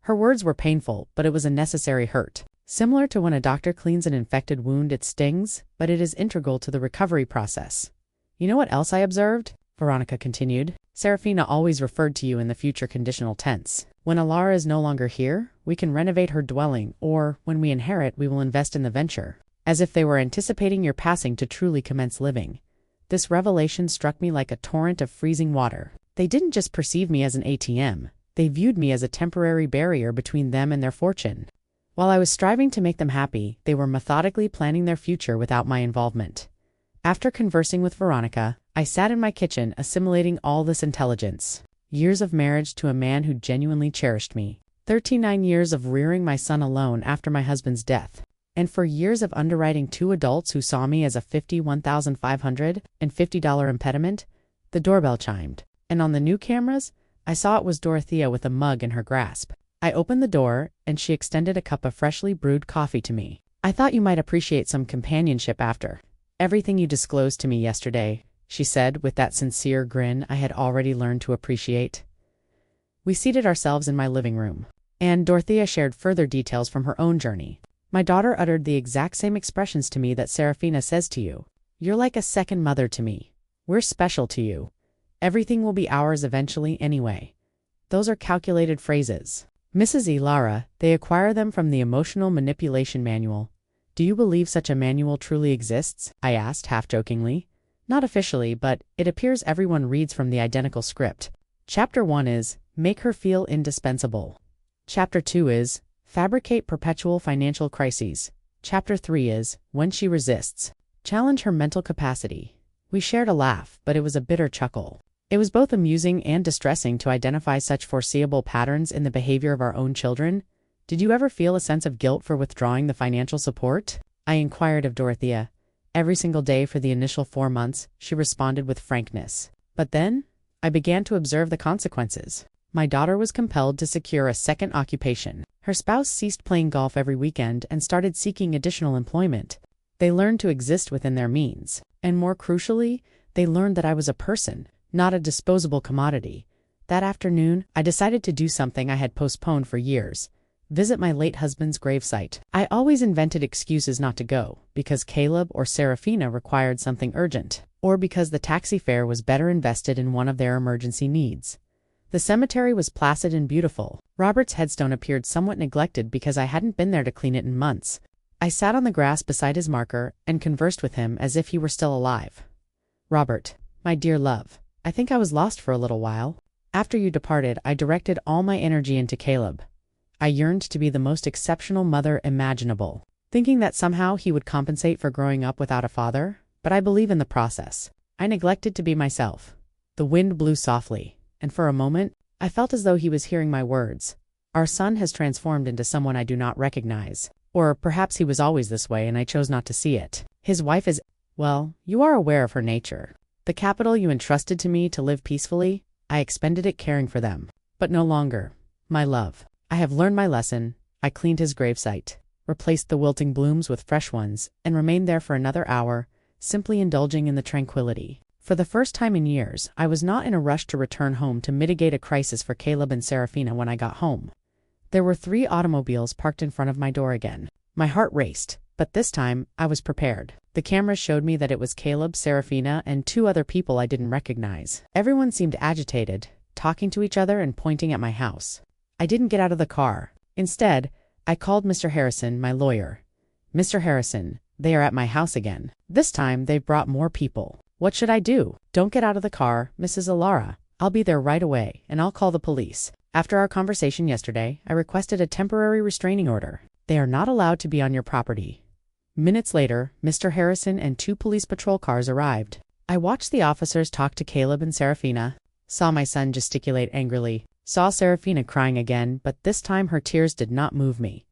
[SPEAKER 1] Her words were painful, but it was a necessary hurt. Similar to when a doctor cleans an infected wound, it stings, but it is integral to the recovery process. You know what else I observed? Veronica continued. Serafina always referred to you in the future conditional tense. When Alara is no longer here, we can renovate her dwelling, or, when we inherit, we will invest in the venture. As if they were anticipating your passing to truly commence living. This revelation struck me like a torrent of freezing water. They didn't just perceive me as an ATM. They viewed me as a temporary barrier between them and their fortune. While I was striving to make them happy, they were methodically planning their future without my involvement. After conversing with Veronica, I sat in my kitchen assimilating all this intelligence. Years of marriage to a man who genuinely cherished me. 39 years of rearing my son alone after my husband's death. And for years of underwriting 2 adults who saw me as a $51,550 impediment. The doorbell chimed, and on the new cameras, I saw it was Dorothea with a mug in her grasp. I opened the door, and she extended a cup of freshly brewed coffee to me. I thought you might appreciate some companionship after everything you disclosed to me yesterday. she said with that sincere grin I had already learned to appreciate. We seated ourselves in my living room, and Dorothea shared further details from her own journey. My daughter uttered the exact same expressions to me that Serafina says to you. You're like a second mother to me. We're special to you. Everything will be ours eventually anyway. Those are calculated phrases. Mrs. E. Lara, they acquire them from the Emotional Manipulation Manual. Do you believe such a manual truly exists? I asked, half-jokingly. Not officially, but it appears everyone reads from the identical script. Chapter 1 is, Make her feel indispensable. Chapter 2 is, Fabricate perpetual financial crises. Chapter 3 is, When she resists. Challenge her mental capacity. We shared a laugh, but it was a bitter chuckle. It was both amusing and distressing to identify such foreseeable patterns in the behavior of our own children. Did you ever feel a sense of guilt for withdrawing the financial support? I inquired of Dorothea. Every single day for the initial 4 months, she responded with frankness. But then, I began to observe the consequences. My daughter was compelled to secure a second occupation. Her spouse ceased playing golf every weekend and started seeking additional employment. They learned to exist within their means. And more crucially, they learned that I was a person, not a disposable commodity. That afternoon, I decided to do something I had postponed for years. Visit my late husband's gravesite. I always invented excuses not to go, because Caleb or Serafina required something urgent, or because the taxi fare was better invested in one of their emergency needs. The cemetery was placid and beautiful. Robert's headstone appeared somewhat neglected because I hadn't been there to clean it in months. I sat on the grass beside his marker and conversed with him as if he were still alive. Robert, my dear love, I think I was lost for a little while. After you departed, I directed all my energy into Caleb. I yearned to be the most exceptional mother imaginable, thinking that somehow he would compensate for growing up without a father, but I believe in the process. I neglected to be myself. The wind blew softly, and for a moment, I felt as though he was hearing my words. Our son has transformed into someone I do not recognize. Or perhaps he was always this way and I chose not to see it. His wife is, well, you are aware of her nature. The capital you entrusted to me to live peacefully, I expended it caring for them. But no longer. My love. I have learned my lesson. I cleaned his gravesite, replaced the wilting blooms with fresh ones, and remained there for another hour, simply indulging in the tranquility. For the first time in years, I was not in a rush to return home to mitigate a crisis for Caleb and Serafina when I got home. There were 3 automobiles parked in front of my door again. My heart raced, but this time I was prepared. The cameras showed me that it was Caleb, Serafina, and 2 other people I didn't recognize. Everyone seemed agitated, talking to each other and pointing at my house. I didn't get out of the car. Instead, I called Mr. Harrison, my lawyer. Mr. Harrison, they are at my house again. This time they've brought more people. What should I do? Don't get out of the car, Mrs. Alara. I'll be there right away, and I'll call the police. After our conversation yesterday, I requested a temporary restraining order. They are not allowed to be on your property. Minutes later, Mr. Harrison and 2 police patrol cars arrived. I watched the officers talk to Caleb and Serafina, saw my son gesticulate angrily, saw Serafina crying again, but this time her tears did not move me.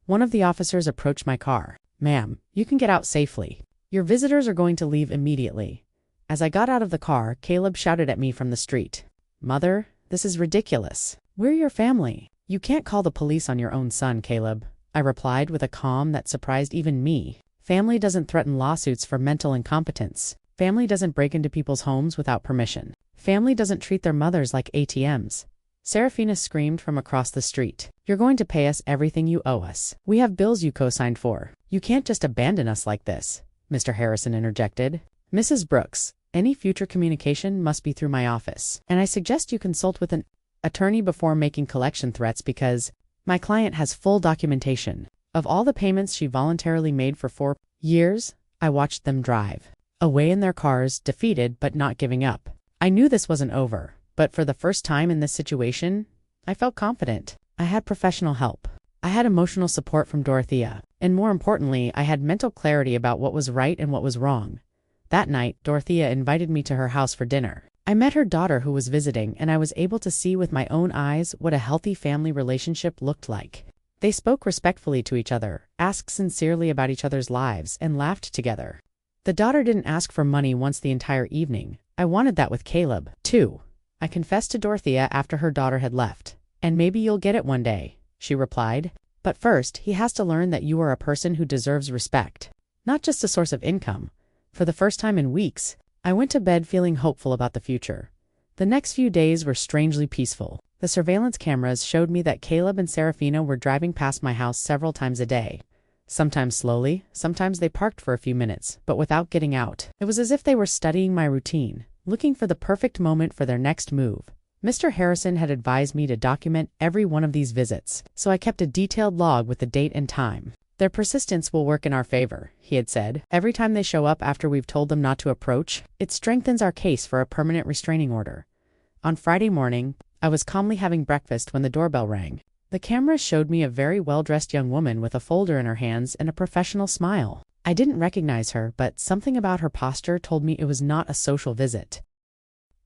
[SPEAKER 1] One of the officers approached my car. Ma'am, you can get out safely. Your visitors are going to leave immediately. As I got out of the car, Caleb shouted at me from the street. Mother, this is ridiculous. We're your family. You can't call the police on your own son, Caleb, I replied with a calm that surprised even me. Family doesn't threaten lawsuits for mental incompetence. Family doesn't break into people's homes without permission. Family doesn't treat their mothers like ATMs. Serafina screamed from across the street. You're going to pay us everything you owe us. We have bills you co-signed for. You can't just abandon us like this, Mr. Harrison interjected. Mrs. Brooks, any future communication must be through my office, and I suggest you consult with an attorney before making collection threats because my client has full documentation. Of all the payments she voluntarily made for 4 years, I watched them drive away in their cars, defeated but not giving up. I knew this wasn't over, but for the first time in this situation, I felt confident. I had professional help. I had emotional support from Dorothea, and more importantly, I had mental clarity about what was right and what was wrong. That night, Dorothea invited me to her house for dinner. I met her daughter who was visiting, and I was able to see with my own eyes what a healthy family relationship looked like. They spoke respectfully to each other, asked sincerely about each other's lives, and laughed together. The daughter didn't ask for money once the entire evening. I wanted that with Caleb, too. I confessed to Dorothea after her daughter had left. And maybe you'll get it one day, she replied. But first, he has to learn that you are a person who deserves respect, not just a source of income. For the first time in weeks, I went to bed feeling hopeful about the future. The next few days were strangely peaceful. The surveillance cameras showed me that Caleb and Serafina were driving past my house several times a day. Sometimes slowly, sometimes they parked for a few minutes, but without getting out. It was as if they were studying my routine, looking for the perfect moment for their next move. Mr. Harrison had advised me to document every one of these visits, so I kept a detailed log with the date and time. Their persistence will work in our favor, he had said. Every time they show up after we've told them not to approach, it strengthens our case for a permanent restraining order. On Friday morning, I was calmly having breakfast when the doorbell rang. The camera showed me a very well-dressed young woman with a folder in her hands and a professional smile. I didn't recognize her, but something about her posture told me it was not a social visit.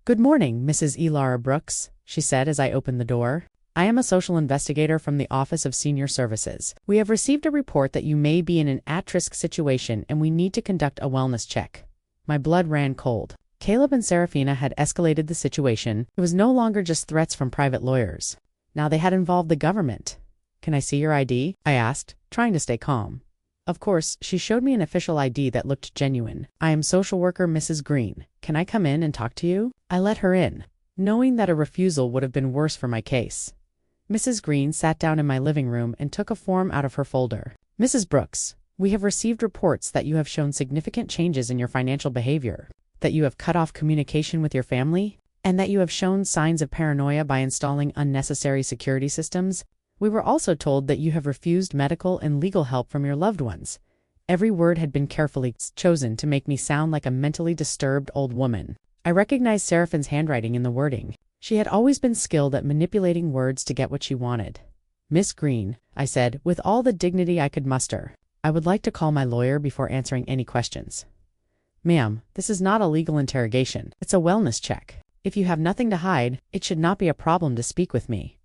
[SPEAKER 1] "Good morning, Mrs. Elara Brooks," she said as I opened the door. "I am a social investigator from the Office of Senior Services. We have received a report that you may be in an at-risk situation and we need to conduct a wellness check." My blood ran cold. Caleb and Serafina had escalated the situation. It was no longer just threats from private lawyers. Now they had involved the government. "Can I see your ID?" I asked, trying to stay calm. Of course, she showed me an official ID that looked genuine. "I am social worker Mrs. Green. Can I come in and talk to you?" I let her in, knowing that a refusal would have been worse for my case. Mrs. Green sat down in my living room and took a form out of her folder. "Mrs. Brooks, we have received reports that you have shown significant changes in your financial behavior, that you have cut off communication with your family, and that you have shown signs of paranoia by installing unnecessary security systems. We were also told that you have refused medical and legal help from your loved ones." Every word had been carefully chosen to make me sound like a mentally disturbed old woman. I recognized Seraphine's handwriting in the wording. She had always been skilled at manipulating words to get what she wanted. "Miss Green," I said, with all the dignity I could muster, "I would like to call my lawyer before answering any questions." "Ma'am, this is not a legal interrogation. It's a wellness check. If you have nothing to hide, it should not be a problem to speak with me."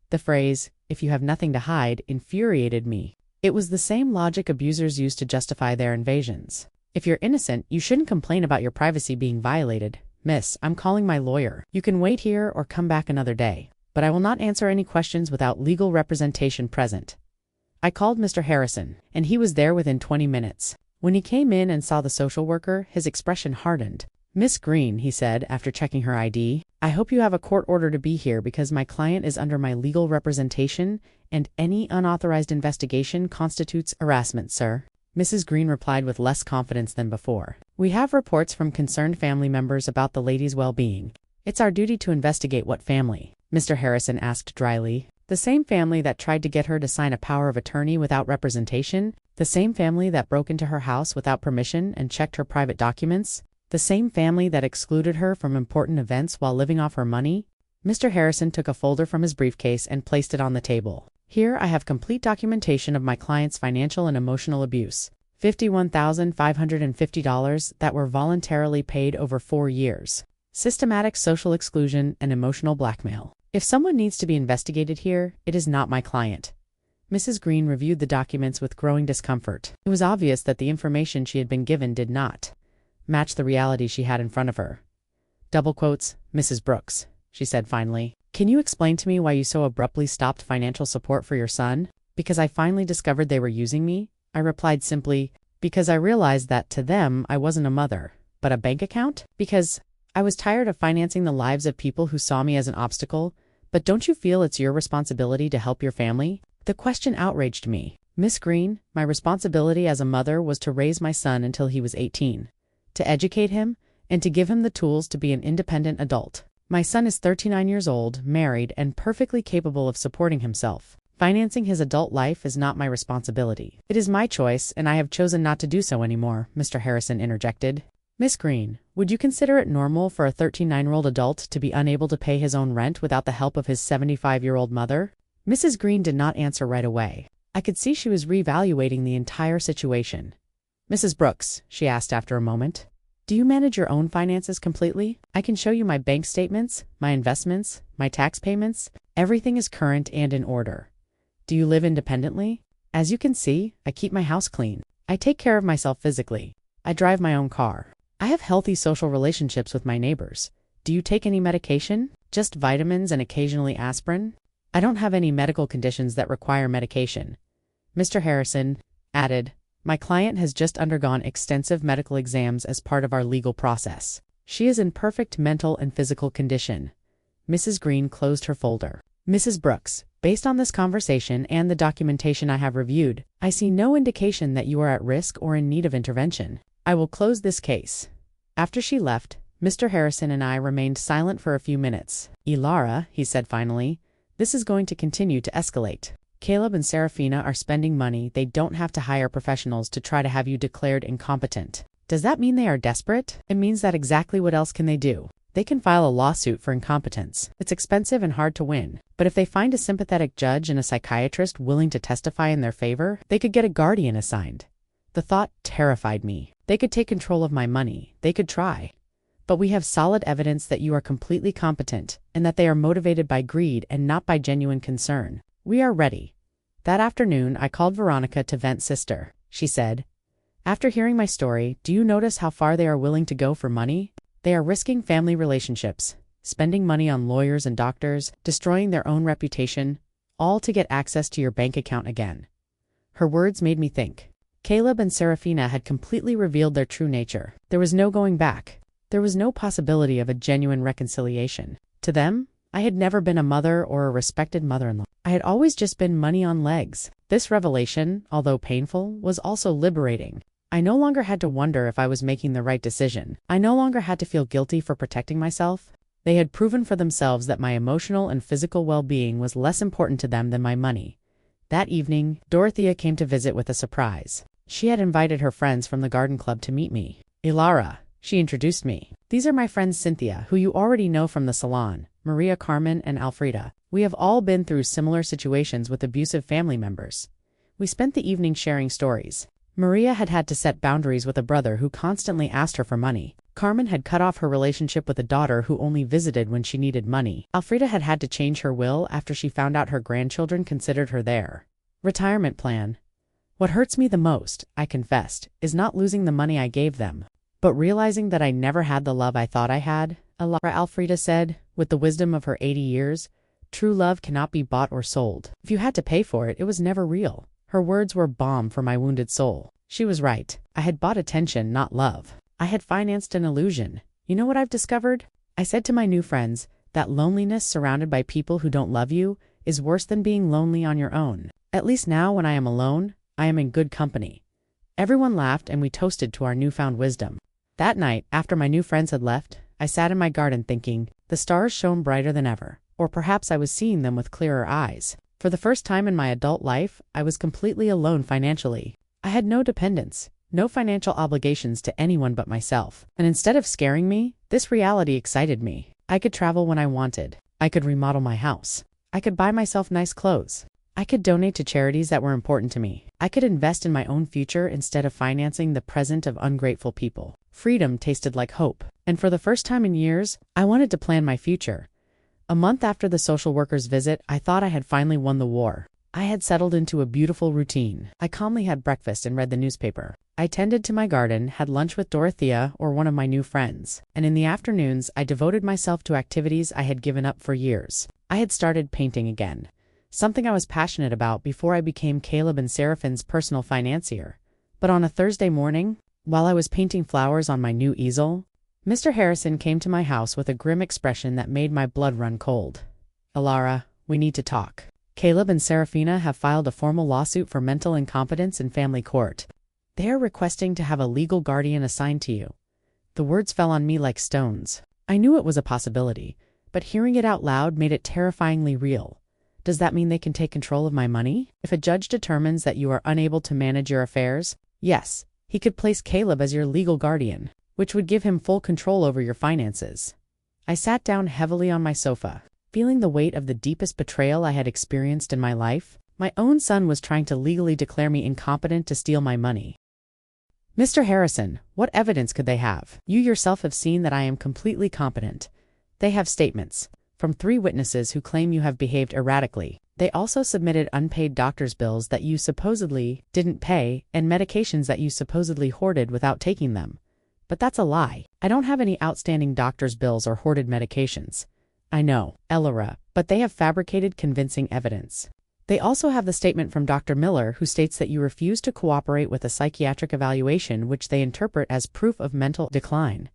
[SPEAKER 1] The phrase, "if you have nothing to hide," infuriated me. It was the same logic abusers use to justify their invasions. If you're innocent, you shouldn't complain about your privacy being violated. "Miss, I'm calling my lawyer. You can wait here or come back another day, but I will not answer any questions without legal representation present." I called Mr. Harrison, and he was there within 20 minutes. When he came in and saw the social worker, his expression hardened. "Miss Green," he said after checking her ID, "I hope you have a court order to be here because my client is under my legal representation and any unauthorized investigation constitutes harassment, sir." Mrs. Green replied with less confidence than before. "We have reports from concerned family members about the lady's well-being. It's our duty to investigate what family," Mr. Harrison asked dryly. "The same family that tried to get her to sign a power of attorney without representation? The same family that broke into her house without permission and checked her private documents? The same family that excluded her from important events while living off her money?" Mr. Harrison took a folder from his briefcase and placed it on the table. "Here I have complete documentation of my client's financial and emotional abuse. $51,550 that were voluntarily paid over 4 years. Systematic social exclusion and emotional blackmail. If someone needs to be investigated here, it is not my client." Mrs. Green reviewed the documents with growing discomfort. It was obvious that the information she had been given did not match the reality she had in front of her. "Double quotes, Mrs. Brooks," she said finally. "Can you explain to me why you so abruptly stopped financial support for your son?" "Because I finally discovered they were using me," I replied simply. "Because I realized that to them I wasn't a mother, but a bank account? Because I was tired of financing the lives of people who saw me as an obstacle. But don't you feel it's your responsibility to help your family?" The question outraged me. "Miss Green, my responsibility as a mother was to raise my son until he was 18. To educate him, and to give him the tools to be an independent adult. My son is 39 years old, married, and perfectly capable of supporting himself. Financing his adult life is not my responsibility. It is my choice, and I have chosen not to do so anymore," Mr. Harrison interjected. "Miss Green, would you consider it normal for a 39-year-old adult to be unable to pay his own rent without the help of his 75-year-old mother?" Mrs. Green did not answer right away. I could see she was reevaluating the entire situation. "Mrs. Brooks," she asked after a moment, "do you manage your own finances completely? I can show you my bank statements, my investments, my tax payments. Everything is current and in order. Do you live independently? As you can see, I keep my house clean. I take care of myself physically. I drive my own car. I have healthy social relationships with my neighbors. Do you take any medication? Just vitamins and occasionally aspirin? I don't have any medical conditions that require medication." Mr. Harrison added, My client has just undergone extensive medical exams as part of our legal process. She is in perfect mental and physical condition. Mrs. Green closed her folder. Mrs. Brooks, based on this conversation and the documentation I have reviewed, I see no indication that you are at risk or in need of intervention. I will close this case. After she left, Mr. Harrison and I remained silent for a few minutes. Ilara, he said finally, this is going to continue to escalate. Caleb and Serafina are spending money they don't have to hire professionals to try to have you declared incompetent. Does that mean they are desperate? It means that exactly what else can they do? They can file a lawsuit for incompetence. It's expensive and hard to win. But if they find a sympathetic judge and a psychiatrist willing to testify in their favor, they could get a guardian assigned. The thought terrified me. They could take control of my money. They could try. But we have solid evidence that you are completely competent and that they are motivated by greed and not by genuine concern. We are ready. That afternoon, I called Veronica to vent. Sister, she said, after hearing my story, do you notice how far they are willing to go for money? They are risking family relationships, spending money on lawyers and doctors, destroying their own reputation, all to get access to your bank account again. Her words made me think. Caleb and Serafina had completely revealed their true nature. There was no going back. There was no possibility of a genuine reconciliation. To them, I had never been a mother or a respected mother-in-law. I had always just been money on legs. This revelation, although painful, was also liberating. I no longer had to wonder if I was making the right decision. I no longer had to feel guilty for protecting myself. They had proven for themselves that my emotional and physical well-being was less important to them than my money. That evening, Dorothea came to visit with a surprise. She had invited her friends from the garden club to meet me. Ilara, she introduced me. These are my friends Cynthia, who you already know from the salon, Maria, Carmen, and Alfreda. We have all been through similar situations with abusive family members. We spent the evening sharing stories. Maria had had to set boundaries with a brother who constantly asked her for money. Carmen had cut off her relationship with a daughter who only visited when she needed money. Alfreda had had to change her will after she found out her grandchildren considered her their retirement plan. What hurts me the most, I confessed, is not losing the money I gave them, but realizing that I never had the love I thought I had. Alfreda said, with the wisdom of her 80 years, true love cannot be bought or sold. If you had to pay for it, it was never real. Her words were balm for my wounded soul. She was right. I had bought attention, not love. I had financed an illusion. You know what I've discovered? I said to my new friends that loneliness surrounded by people who don't love you is worse than being lonely on your own. At least now, when I am alone, I am in good company. Everyone laughed and we toasted to our newfound wisdom. That night, after my new friends had left, I sat in my garden thinking, the stars shone brighter than ever, or perhaps I was seeing them with clearer eyes. For the first time in my adult life, I was completely alone financially. I had no dependents, no financial obligations to anyone but myself. And instead of scaring me, this reality excited me. I could travel when I wanted. I could remodel my house. I could buy myself nice clothes. I could donate to charities that were important to me. I could invest in my own future instead of financing the present of ungrateful people. Freedom tasted like hope. And for the first time in years, I wanted to plan my future. A month after the social worker's visit, I thought I had finally won the war. I had settled into a beautiful routine. I calmly had breakfast and read the newspaper. I tended to my garden, had lunch with Dorothea or one of my new friends, and in the afternoons I devoted myself to activities I had given up for years. I had started painting again, something I was passionate about before I became Caleb and Seraphine's personal financier. But on a Thursday morning, while I was painting flowers on my new easel, Mr. Harrison came to my house with a grim expression that made my blood run cold. Ilara, we need to talk. Caleb and Serafina have filed a formal lawsuit for mental incompetence in family court. They are requesting to have a legal guardian assigned to you. The words fell on me like stones. I knew it was a possibility, but hearing it out loud made it terrifyingly real. Does that mean they can take control of my money? If a judge determines that you are unable to manage your affairs, yes, he could place Caleb as your legal guardian, which would give him full control over your finances. I sat down heavily on my sofa, feeling the weight of the deepest betrayal I had experienced in my life. My own son was trying to legally declare me incompetent to steal my money. Mr. Harrison, what evidence could they have? You yourself have seen that I am completely competent. They have statements from 3 witnesses who claim you have behaved erratically. They also submitted unpaid doctor's bills that you supposedly didn't pay and medications that you supposedly hoarded without taking them. But that's a lie. I don't have any outstanding doctor's bills or hoarded medications. I know, Ilara, but they have fabricated convincing evidence. They also have the statement from Dr. Miller, who states that you refuse to cooperate with a psychiatric evaluation, which they interpret as proof of mental decline.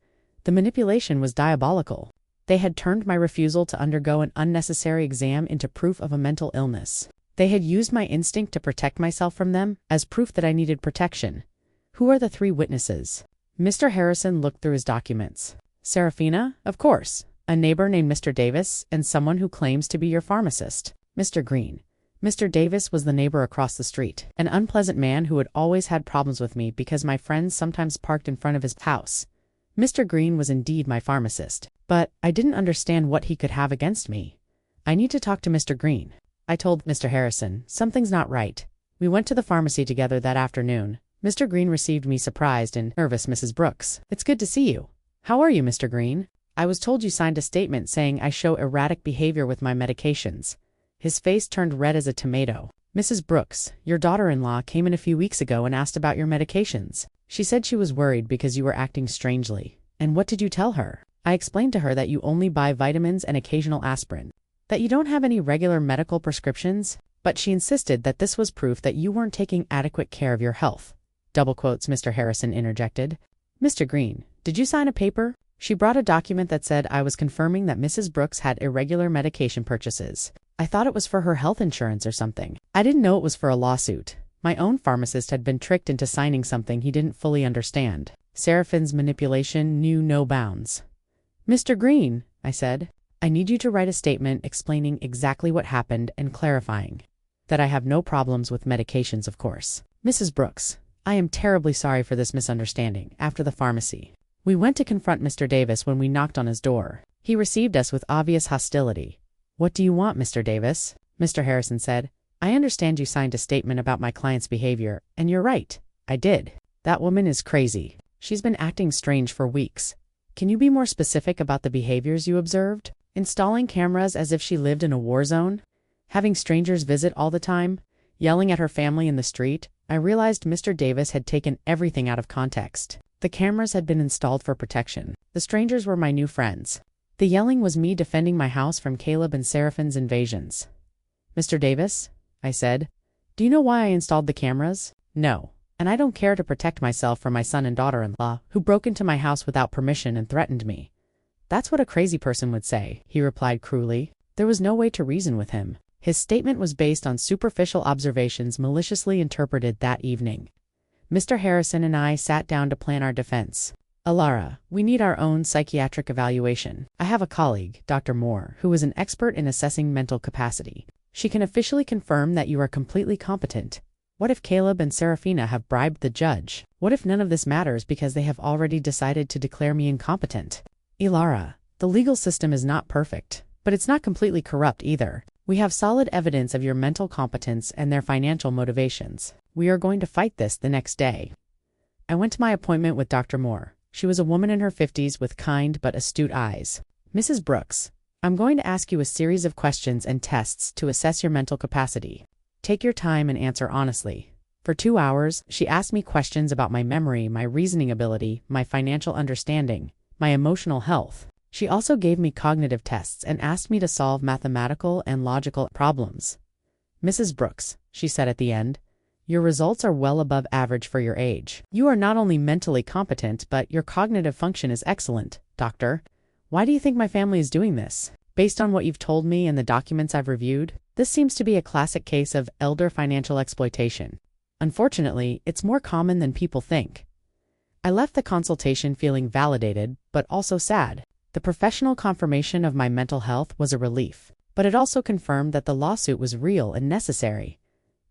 [SPEAKER 1] The manipulation was diabolical. They had turned my refusal to undergo an unnecessary exam into proof of a mental illness. They had used my instinct to protect myself from them as proof that I needed protection. Who are the three witnesses? Mr. Harrison looked through his documents. Serafina, of course, a neighbor named Mr. Davis, and someone who claims to be your pharmacist, Mr. Green. Mr. Davis was the neighbor across the street, an unpleasant man who had always had problems with me because my friends sometimes parked in front of his house. Mr. Green was indeed my pharmacist, but I didn't understand what he could have against me. I need to talk to Mr. Green. I told Mr. Harrison, something's not right. We went to the pharmacy together that afternoon. Mr. Green received me surprised and nervous. Mrs. Brooks, it's good to see you. How are you, Mr. Green? I was told you signed a statement saying I show erratic behavior with my medications. His face turned red as a tomato. Mrs. Brooks, your daughter-in-law came in a few weeks ago and asked about your medications. She said she was worried because you were acting strangely. And what did you tell her? I explained to her that you only buy vitamins and occasional aspirin, that you don't have any regular medical prescriptions, but she insisted that this was proof that you weren't taking adequate care of your health. Double quotes, Mr. Harrison interjected. Mr. Green, did you sign a paper? She brought a document that said I was confirming that Mrs. Brooks had irregular medication purchases. I thought it was for her health insurance or something. I didn't know it was for a lawsuit. My own pharmacist had been tricked into signing something he didn't fully understand. Seraphine's manipulation knew no bounds. Mr. Green, I said, I need you to write a statement explaining exactly what happened and clarifying that I have no problems with medications, of course. Mrs. Brooks, I am terribly sorry for this misunderstanding. After the pharmacy, we went to confront Mr. Davis when we knocked on his door. He received us with obvious hostility. What do you want, Mr. Davis? Mr. Harrison said, I understand you signed a statement about my client's behavior, and you're right. I did. That woman is crazy. She's been acting strange for weeks. Can you be more specific about the behaviors you observed? Installing cameras as if she lived in a war zone? Having strangers visit all the time? Yelling at her family in the street? I realized Mr. Davis had taken everything out of context. The cameras had been installed for protection. The strangers were my new friends. The yelling was me defending my house from Caleb and Seraphine's invasions. Mr. Davis, I said, do you know why I installed the cameras? No. And I don't care to protect myself from my son and daughter-in-law, who broke into my house without permission and threatened me. That's what a crazy person would say, he replied cruelly. There was no way to reason with him. His statement was based on superficial observations maliciously interpreted that evening. Mr. Harrison and I sat down to plan our defense. Alara, we need our own psychiatric evaluation. I have a colleague, Dr. Moore, who is an expert in assessing mental capacity. She can officially confirm that you are completely competent. What if Caleb and Serafina have bribed the judge? What if none of this matters because they have already decided to declare me incompetent? Ilara, the legal system is not perfect, but it's not completely corrupt either. We have solid evidence of your mental competence and their financial motivations. We are going to fight this the next day. I went to my appointment with Dr. Moore. She was a woman in her 50s with kind but astute eyes. Mrs. Brooks, I'm going to ask you a series of questions and tests to assess your mental capacity. Take your time and answer honestly. For 2 hours, she asked me questions about my memory, my reasoning ability, my financial understanding, my emotional health. She also gave me cognitive tests and asked me to solve mathematical and logical problems. Mrs. Brooks, she said at the end, your results are well above average for your age. You are not only mentally competent, but your cognitive function is excellent, doctor. Why do you think my family is doing this? Based on what you've told me and the documents I've reviewed, this seems to be a classic case of elder financial exploitation. Unfortunately, it's more common than people think. I left the consultation feeling validated, but also sad. The professional confirmation of my mental health was a relief, but it also confirmed that the lawsuit was real and necessary.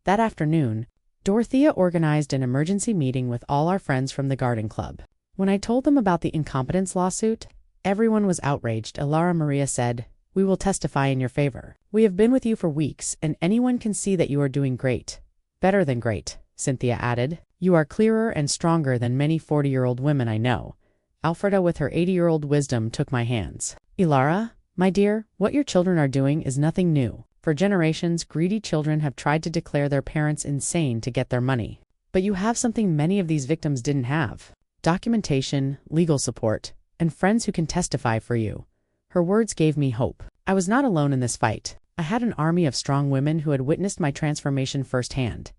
[SPEAKER 1] That afternoon, Dorothea organized an emergency meeting with all our friends from the garden club. When I told them about the incompetence lawsuit, everyone was outraged. Alara Maria said, we will testify in your favor. We have been with you for weeks, and anyone can see that you are doing great. Better than great, Cynthia added. You are clearer and stronger than many 40-year-old women I know. Alfreda with her 80-year-old wisdom took my hands. Ilara, my dear, what your children are doing is nothing new. For generations, greedy children have tried to declare their parents insane to get their money. But you have something many of these victims didn't have: documentation, legal support, and friends who can testify for you. Her words gave me hope. I was not alone in this fight. I had an army of strong women who had witnessed my transformation firsthand.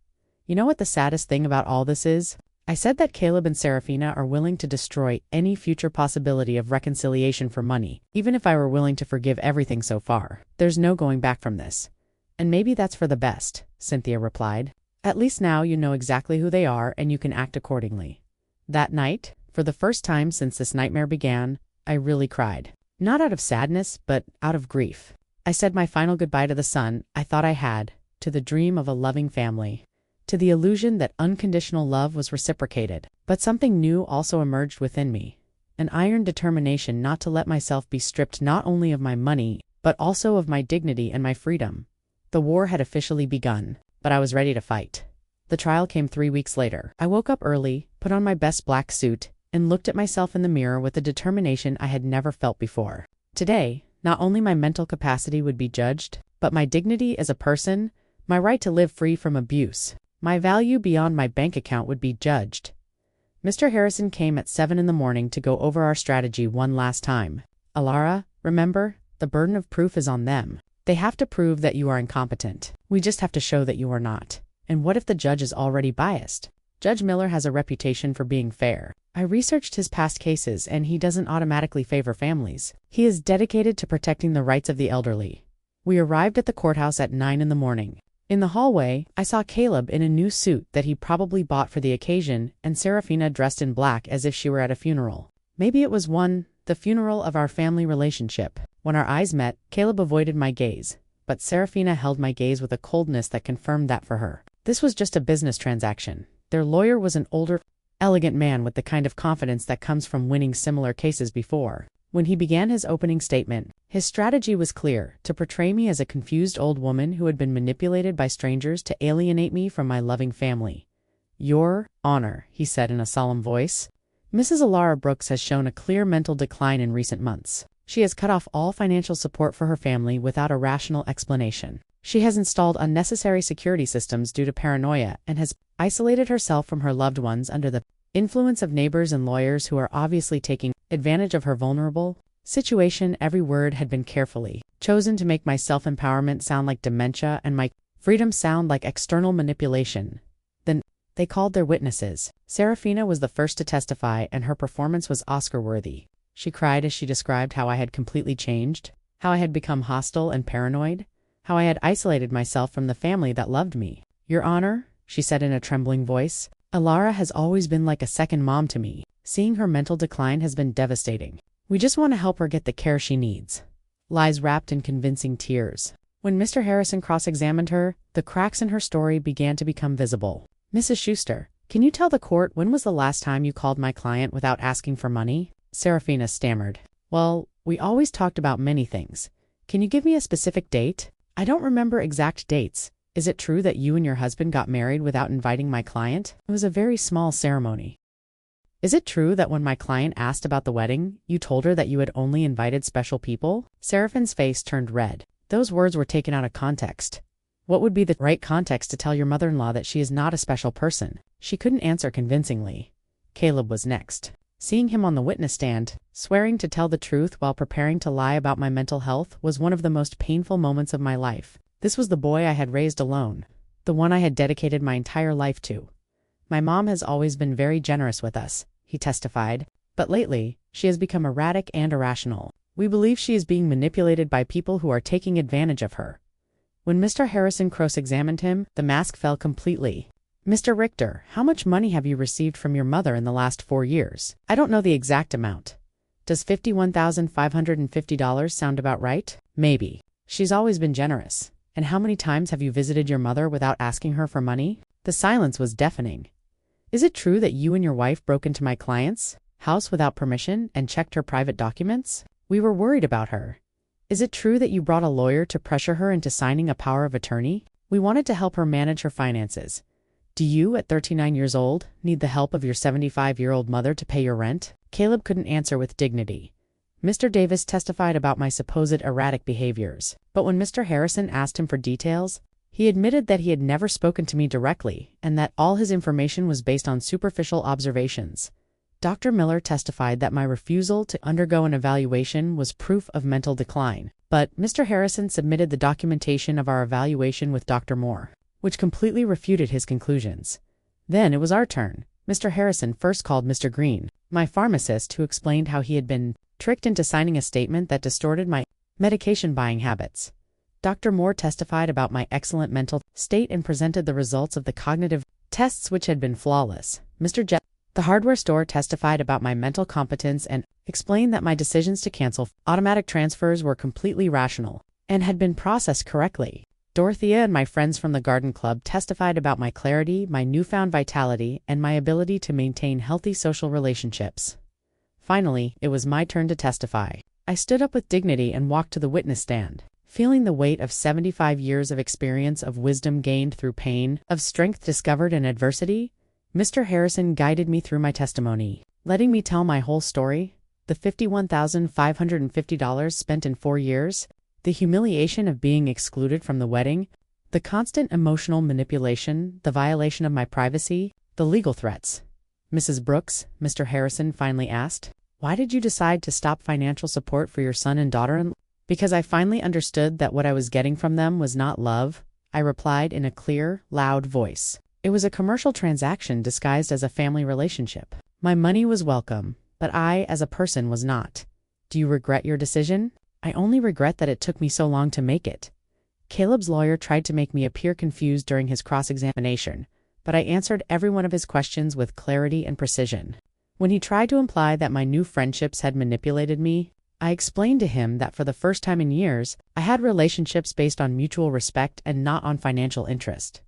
[SPEAKER 1] You know what the saddest thing about all this is? I said that Caleb and Serafina are willing to destroy any future possibility of reconciliation for money, even if I were willing to forgive everything so far. There's no going back from this. And maybe that's for the best, Cynthia replied. At least now you know exactly who they are and you can act accordingly. That night, for the first time since this nightmare began, I really cried. Not out of sadness, but out of grief. I said my final goodbye to the son I thought I had, to the dream of a loving family, to the illusion that unconditional love was reciprocated. But something new also emerged within me, an iron determination not to let myself be stripped not only of my money, but also of my dignity and my freedom. The war had officially begun, but I was ready to fight. The trial came 3 weeks later. I woke up early, put on my best black suit, and looked at myself in the mirror with a determination I had never felt before. Today, not only my mental capacity would be judged, but my dignity as a person, my right to live free from abuse, my value beyond my bank account would be judged. Mr. Harrison came at 7 in the morning to go over our strategy one last time. Alara, remember, the burden of proof is on them. They have to prove that you are incompetent. We just have to show that you are not. And what if the judge is already biased? Judge Miller has a reputation for being fair. I researched his past cases and he doesn't automatically favor families. He is dedicated to protecting the rights of the elderly. We arrived at the courthouse at 9 in the morning. In the hallway, I saw Caleb in a new suit that he probably bought for the occasion and Serafina dressed in black as if she were at a funeral. Maybe it was the funeral of our family relationship. When our eyes met, Caleb avoided my gaze, but Serafina held my gaze with a coldness that confirmed that for her. This was just a business transaction. Their lawyer was an older, elegant man with the kind of confidence that comes from winning similar cases before. When he began his opening statement, his strategy was clear: to portray me as a confused old woman who had been manipulated by strangers to alienate me from my loving family. Your Honor, he said in a solemn voice, Mrs. Alara Brooks has shown a clear mental decline in recent months. She has cut off all financial support for her family without a rational explanation. She has installed unnecessary security systems due to paranoia and has isolated herself from her loved ones under the influence of neighbors and lawyers who are obviously taking advantage of her vulnerable situation. Every word had been carefully chosen to make my self-empowerment sound like dementia and my freedom sound like external manipulation. Then they called their witnesses. Serafina was the first to testify, and her performance was Oscar-worthy. She cried as she described how I had completely changed, how I had become hostile and paranoid, how I had isolated myself from the family that loved me. Your Honor, she said in a trembling voice, Alara has always been like a second mom to me. Seeing her mental decline has been devastating. We just want to help her get the care she needs. Lies wrapped in convincing tears. When Mr. Harrison cross-examined her, the cracks in her story began to become visible. Mrs. Schuster, can you tell the court when was the last time you called my client without asking for money? Serafina stammered. Well, we always talked about many things. Can you give me a specific date? I don't remember exact dates. Is it true that you and your husband got married without inviting my client? It was a very small ceremony. Is it true that when my client asked about the wedding, you told her that you had only invited special people? Seraphine's face turned red. Those words were taken out of context. What would be the right context to tell your mother-in-law that she is not a special person? She couldn't answer convincingly. Caleb was next. Seeing him on the witness stand, swearing to tell the truth while preparing to lie about my mental health was one of the most painful moments of my life. This was the boy I had raised alone, the one I had dedicated my entire life to. My mom has always been very generous with us, he testified, but lately, she has become erratic and irrational. We believe she is being manipulated by people who are taking advantage of her. When Mr. Harrison cross-examined him, the mask fell completely. Mr. Richter, how much money have you received from your mother in the last 4 years? I don't know the exact amount. Does $51,550 sound about right? Maybe. She's always been generous. And how many times have you visited your mother without asking her for money? The silence was deafening. Is it true that you and your wife broke into my client's house without permission and checked her private documents? We were worried about her. Is it true that you brought a lawyer to pressure her into signing a power of attorney? We wanted to help her manage her finances. Do you, at 39 years old, need the help of your 75-year-old mother to pay your rent? Caleb couldn't answer with dignity. Mr. Davis testified about my supposed erratic behaviors, but when Mr. Harrison asked him for details, he admitted that he had never spoken to me directly and that all his information was based on superficial observations. Dr. Miller testified that my refusal to undergo an evaluation was proof of mental decline. But Mr. Harrison submitted the documentation of our evaluation with Dr. Moore, which completely refuted his conclusions. Then it was our turn. Mr. Harrison first called Mr. Green, my pharmacist, who explained how he had been tricked into signing a statement that distorted my medication buying habits. Dr. Moore testified about my excellent mental state and presented the results of the cognitive tests, which had been flawless. Mr. Jet, the hardware store, testified about my mental competence and explained that my decisions to cancel automatic transfers were completely rational and had been processed correctly. Dorothea and my friends from the garden club testified about my clarity, my newfound vitality, and my ability to maintain healthy social relationships. Finally, it was my turn to testify. I stood up with dignity and walked to the witness stand. Feeling the weight of 75 years of experience, of wisdom gained through pain, of strength discovered in adversity, Mr. Harrison guided me through my testimony, letting me tell my whole story: the $51,550 spent in 4 years, the humiliation of being excluded from the wedding, the constant emotional manipulation, the violation of my privacy, the legal threats. Mrs. Brooks, Mr. Harrison finally asked, "Why did you decide to stop financial support for your son and daughter?" "Because I finally understood that what I was getting from them was not love," I replied in a clear, loud voice. "It was a commercial transaction disguised as a family relationship. My money was welcome, but I, as a person, was not." "Do you regret your decision?" "I only regret that it took me so long to make it." Caleb's lawyer tried to make me appear confused during his cross-examination, but I answered every one of his questions with clarity and precision. When he tried to imply that my new friendships had manipulated me, I explained to him that for the first time in years, I had relationships based on mutual respect and not on financial interest.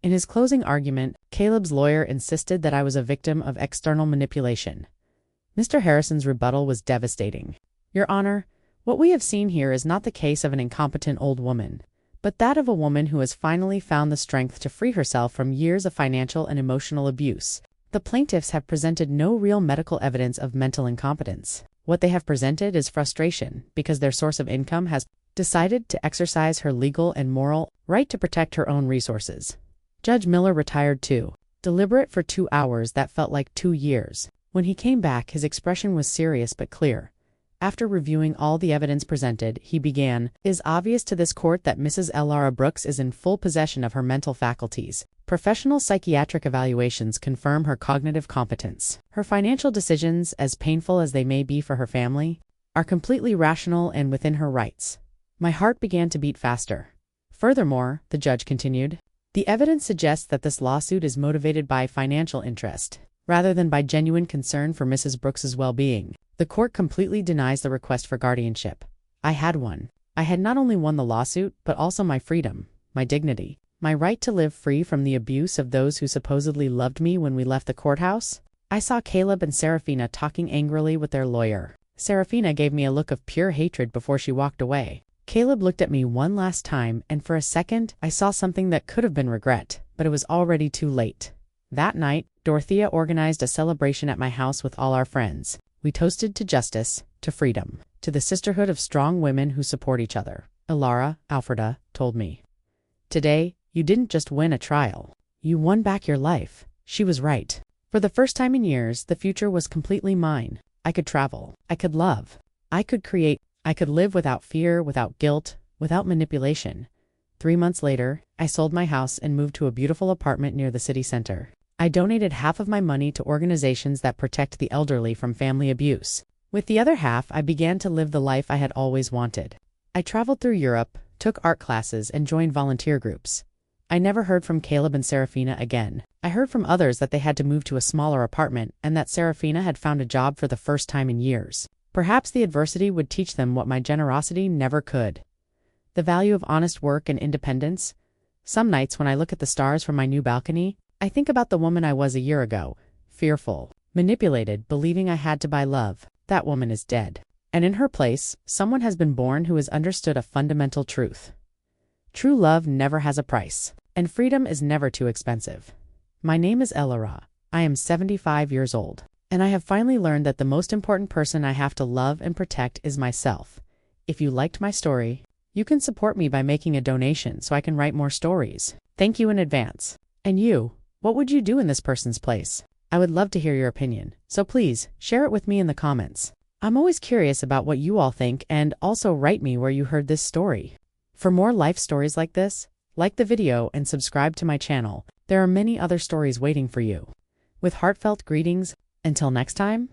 [SPEAKER 1] In his closing argument, Caleb's lawyer insisted that I was a victim of external manipulation. Mr. Harrison's rebuttal was devastating. "Your Honor, what we have seen here is not the case of an incompetent old woman, but that of a woman who has finally found the strength to free herself from years of financial and emotional abuse. The plaintiffs have presented no real medical evidence of mental incompetence. What they have presented is frustration because their source of income has decided to exercise her legal and moral right to protect her own resources." Judge Miller retired too, deliberate for 2 hours that felt like 2 years. When he came back, his expression was serious but clear. After reviewing all the evidence presented, he began, "It is obvious to this court that Mrs. Ellara Brooks is in full possession of her mental faculties. Professional psychiatric evaluations confirm her cognitive competence. Her financial decisions, as painful as they may be for her family, are completely rational and within her rights." My heart began to beat faster. "Furthermore," the judge continued, "the evidence suggests that this lawsuit is motivated by financial interest, rather than by genuine concern for Mrs. Brooks's well-being. The court completely denies the request for guardianship. I had one. I had not only won the lawsuit, but also my freedom, my dignity, my right to live free from the abuse of those who supposedly loved me when we left the courthouse." I saw Caleb and Serafina talking angrily with their lawyer. Serafina gave me a look of pure hatred before she walked away. Caleb looked at me one last time, and for a second, I saw something that could have been regret, but it was already too late. That night, Dorothea organized a celebration at my house with all our friends. We toasted to justice, to freedom, to the sisterhood of strong women who support each other. Ellara, Alfreda, told me, "Today, you didn't just win a trial. You won back your life." She was right. For the first time in years, the future was completely mine. I could travel. I could love. I could create. I could live without fear, without guilt, without manipulation. 3 months later, I sold my house and moved to a beautiful apartment near the city center. I donated half of my money to organizations that protect the elderly from family abuse. With the other half, I began to live the life I had always wanted. I traveled through Europe, took art classes, and joined volunteer groups. I never heard from Caleb and Serafina again. I heard from others that they had to move to a smaller apartment and that Serafina had found a job for the first time in years. Perhaps the adversity would teach them what my generosity never could: the value of honest work and independence. Some nights when I look at the stars from my new balcony, I think about the woman I was a year ago, fearful, manipulated, believing I had to buy love. That woman is dead. And in her place, someone has been born who has understood a fundamental truth. True love never has a price, and freedom is never too expensive. My name is Ellara. I am 75 years old, and I have finally learned that the most important person I have to love and protect is myself. If you liked my story, you can support me by making a donation so I can write more stories. Thank you in advance. And you, what would you do in this person's place? I would love to hear your opinion, so please share it with me in the comments. I'm always curious about what you all think, and also write me where you heard this story. For more life stories like this, like the video and subscribe to my channel. There are many other stories waiting for you. With heartfelt greetings, until next time.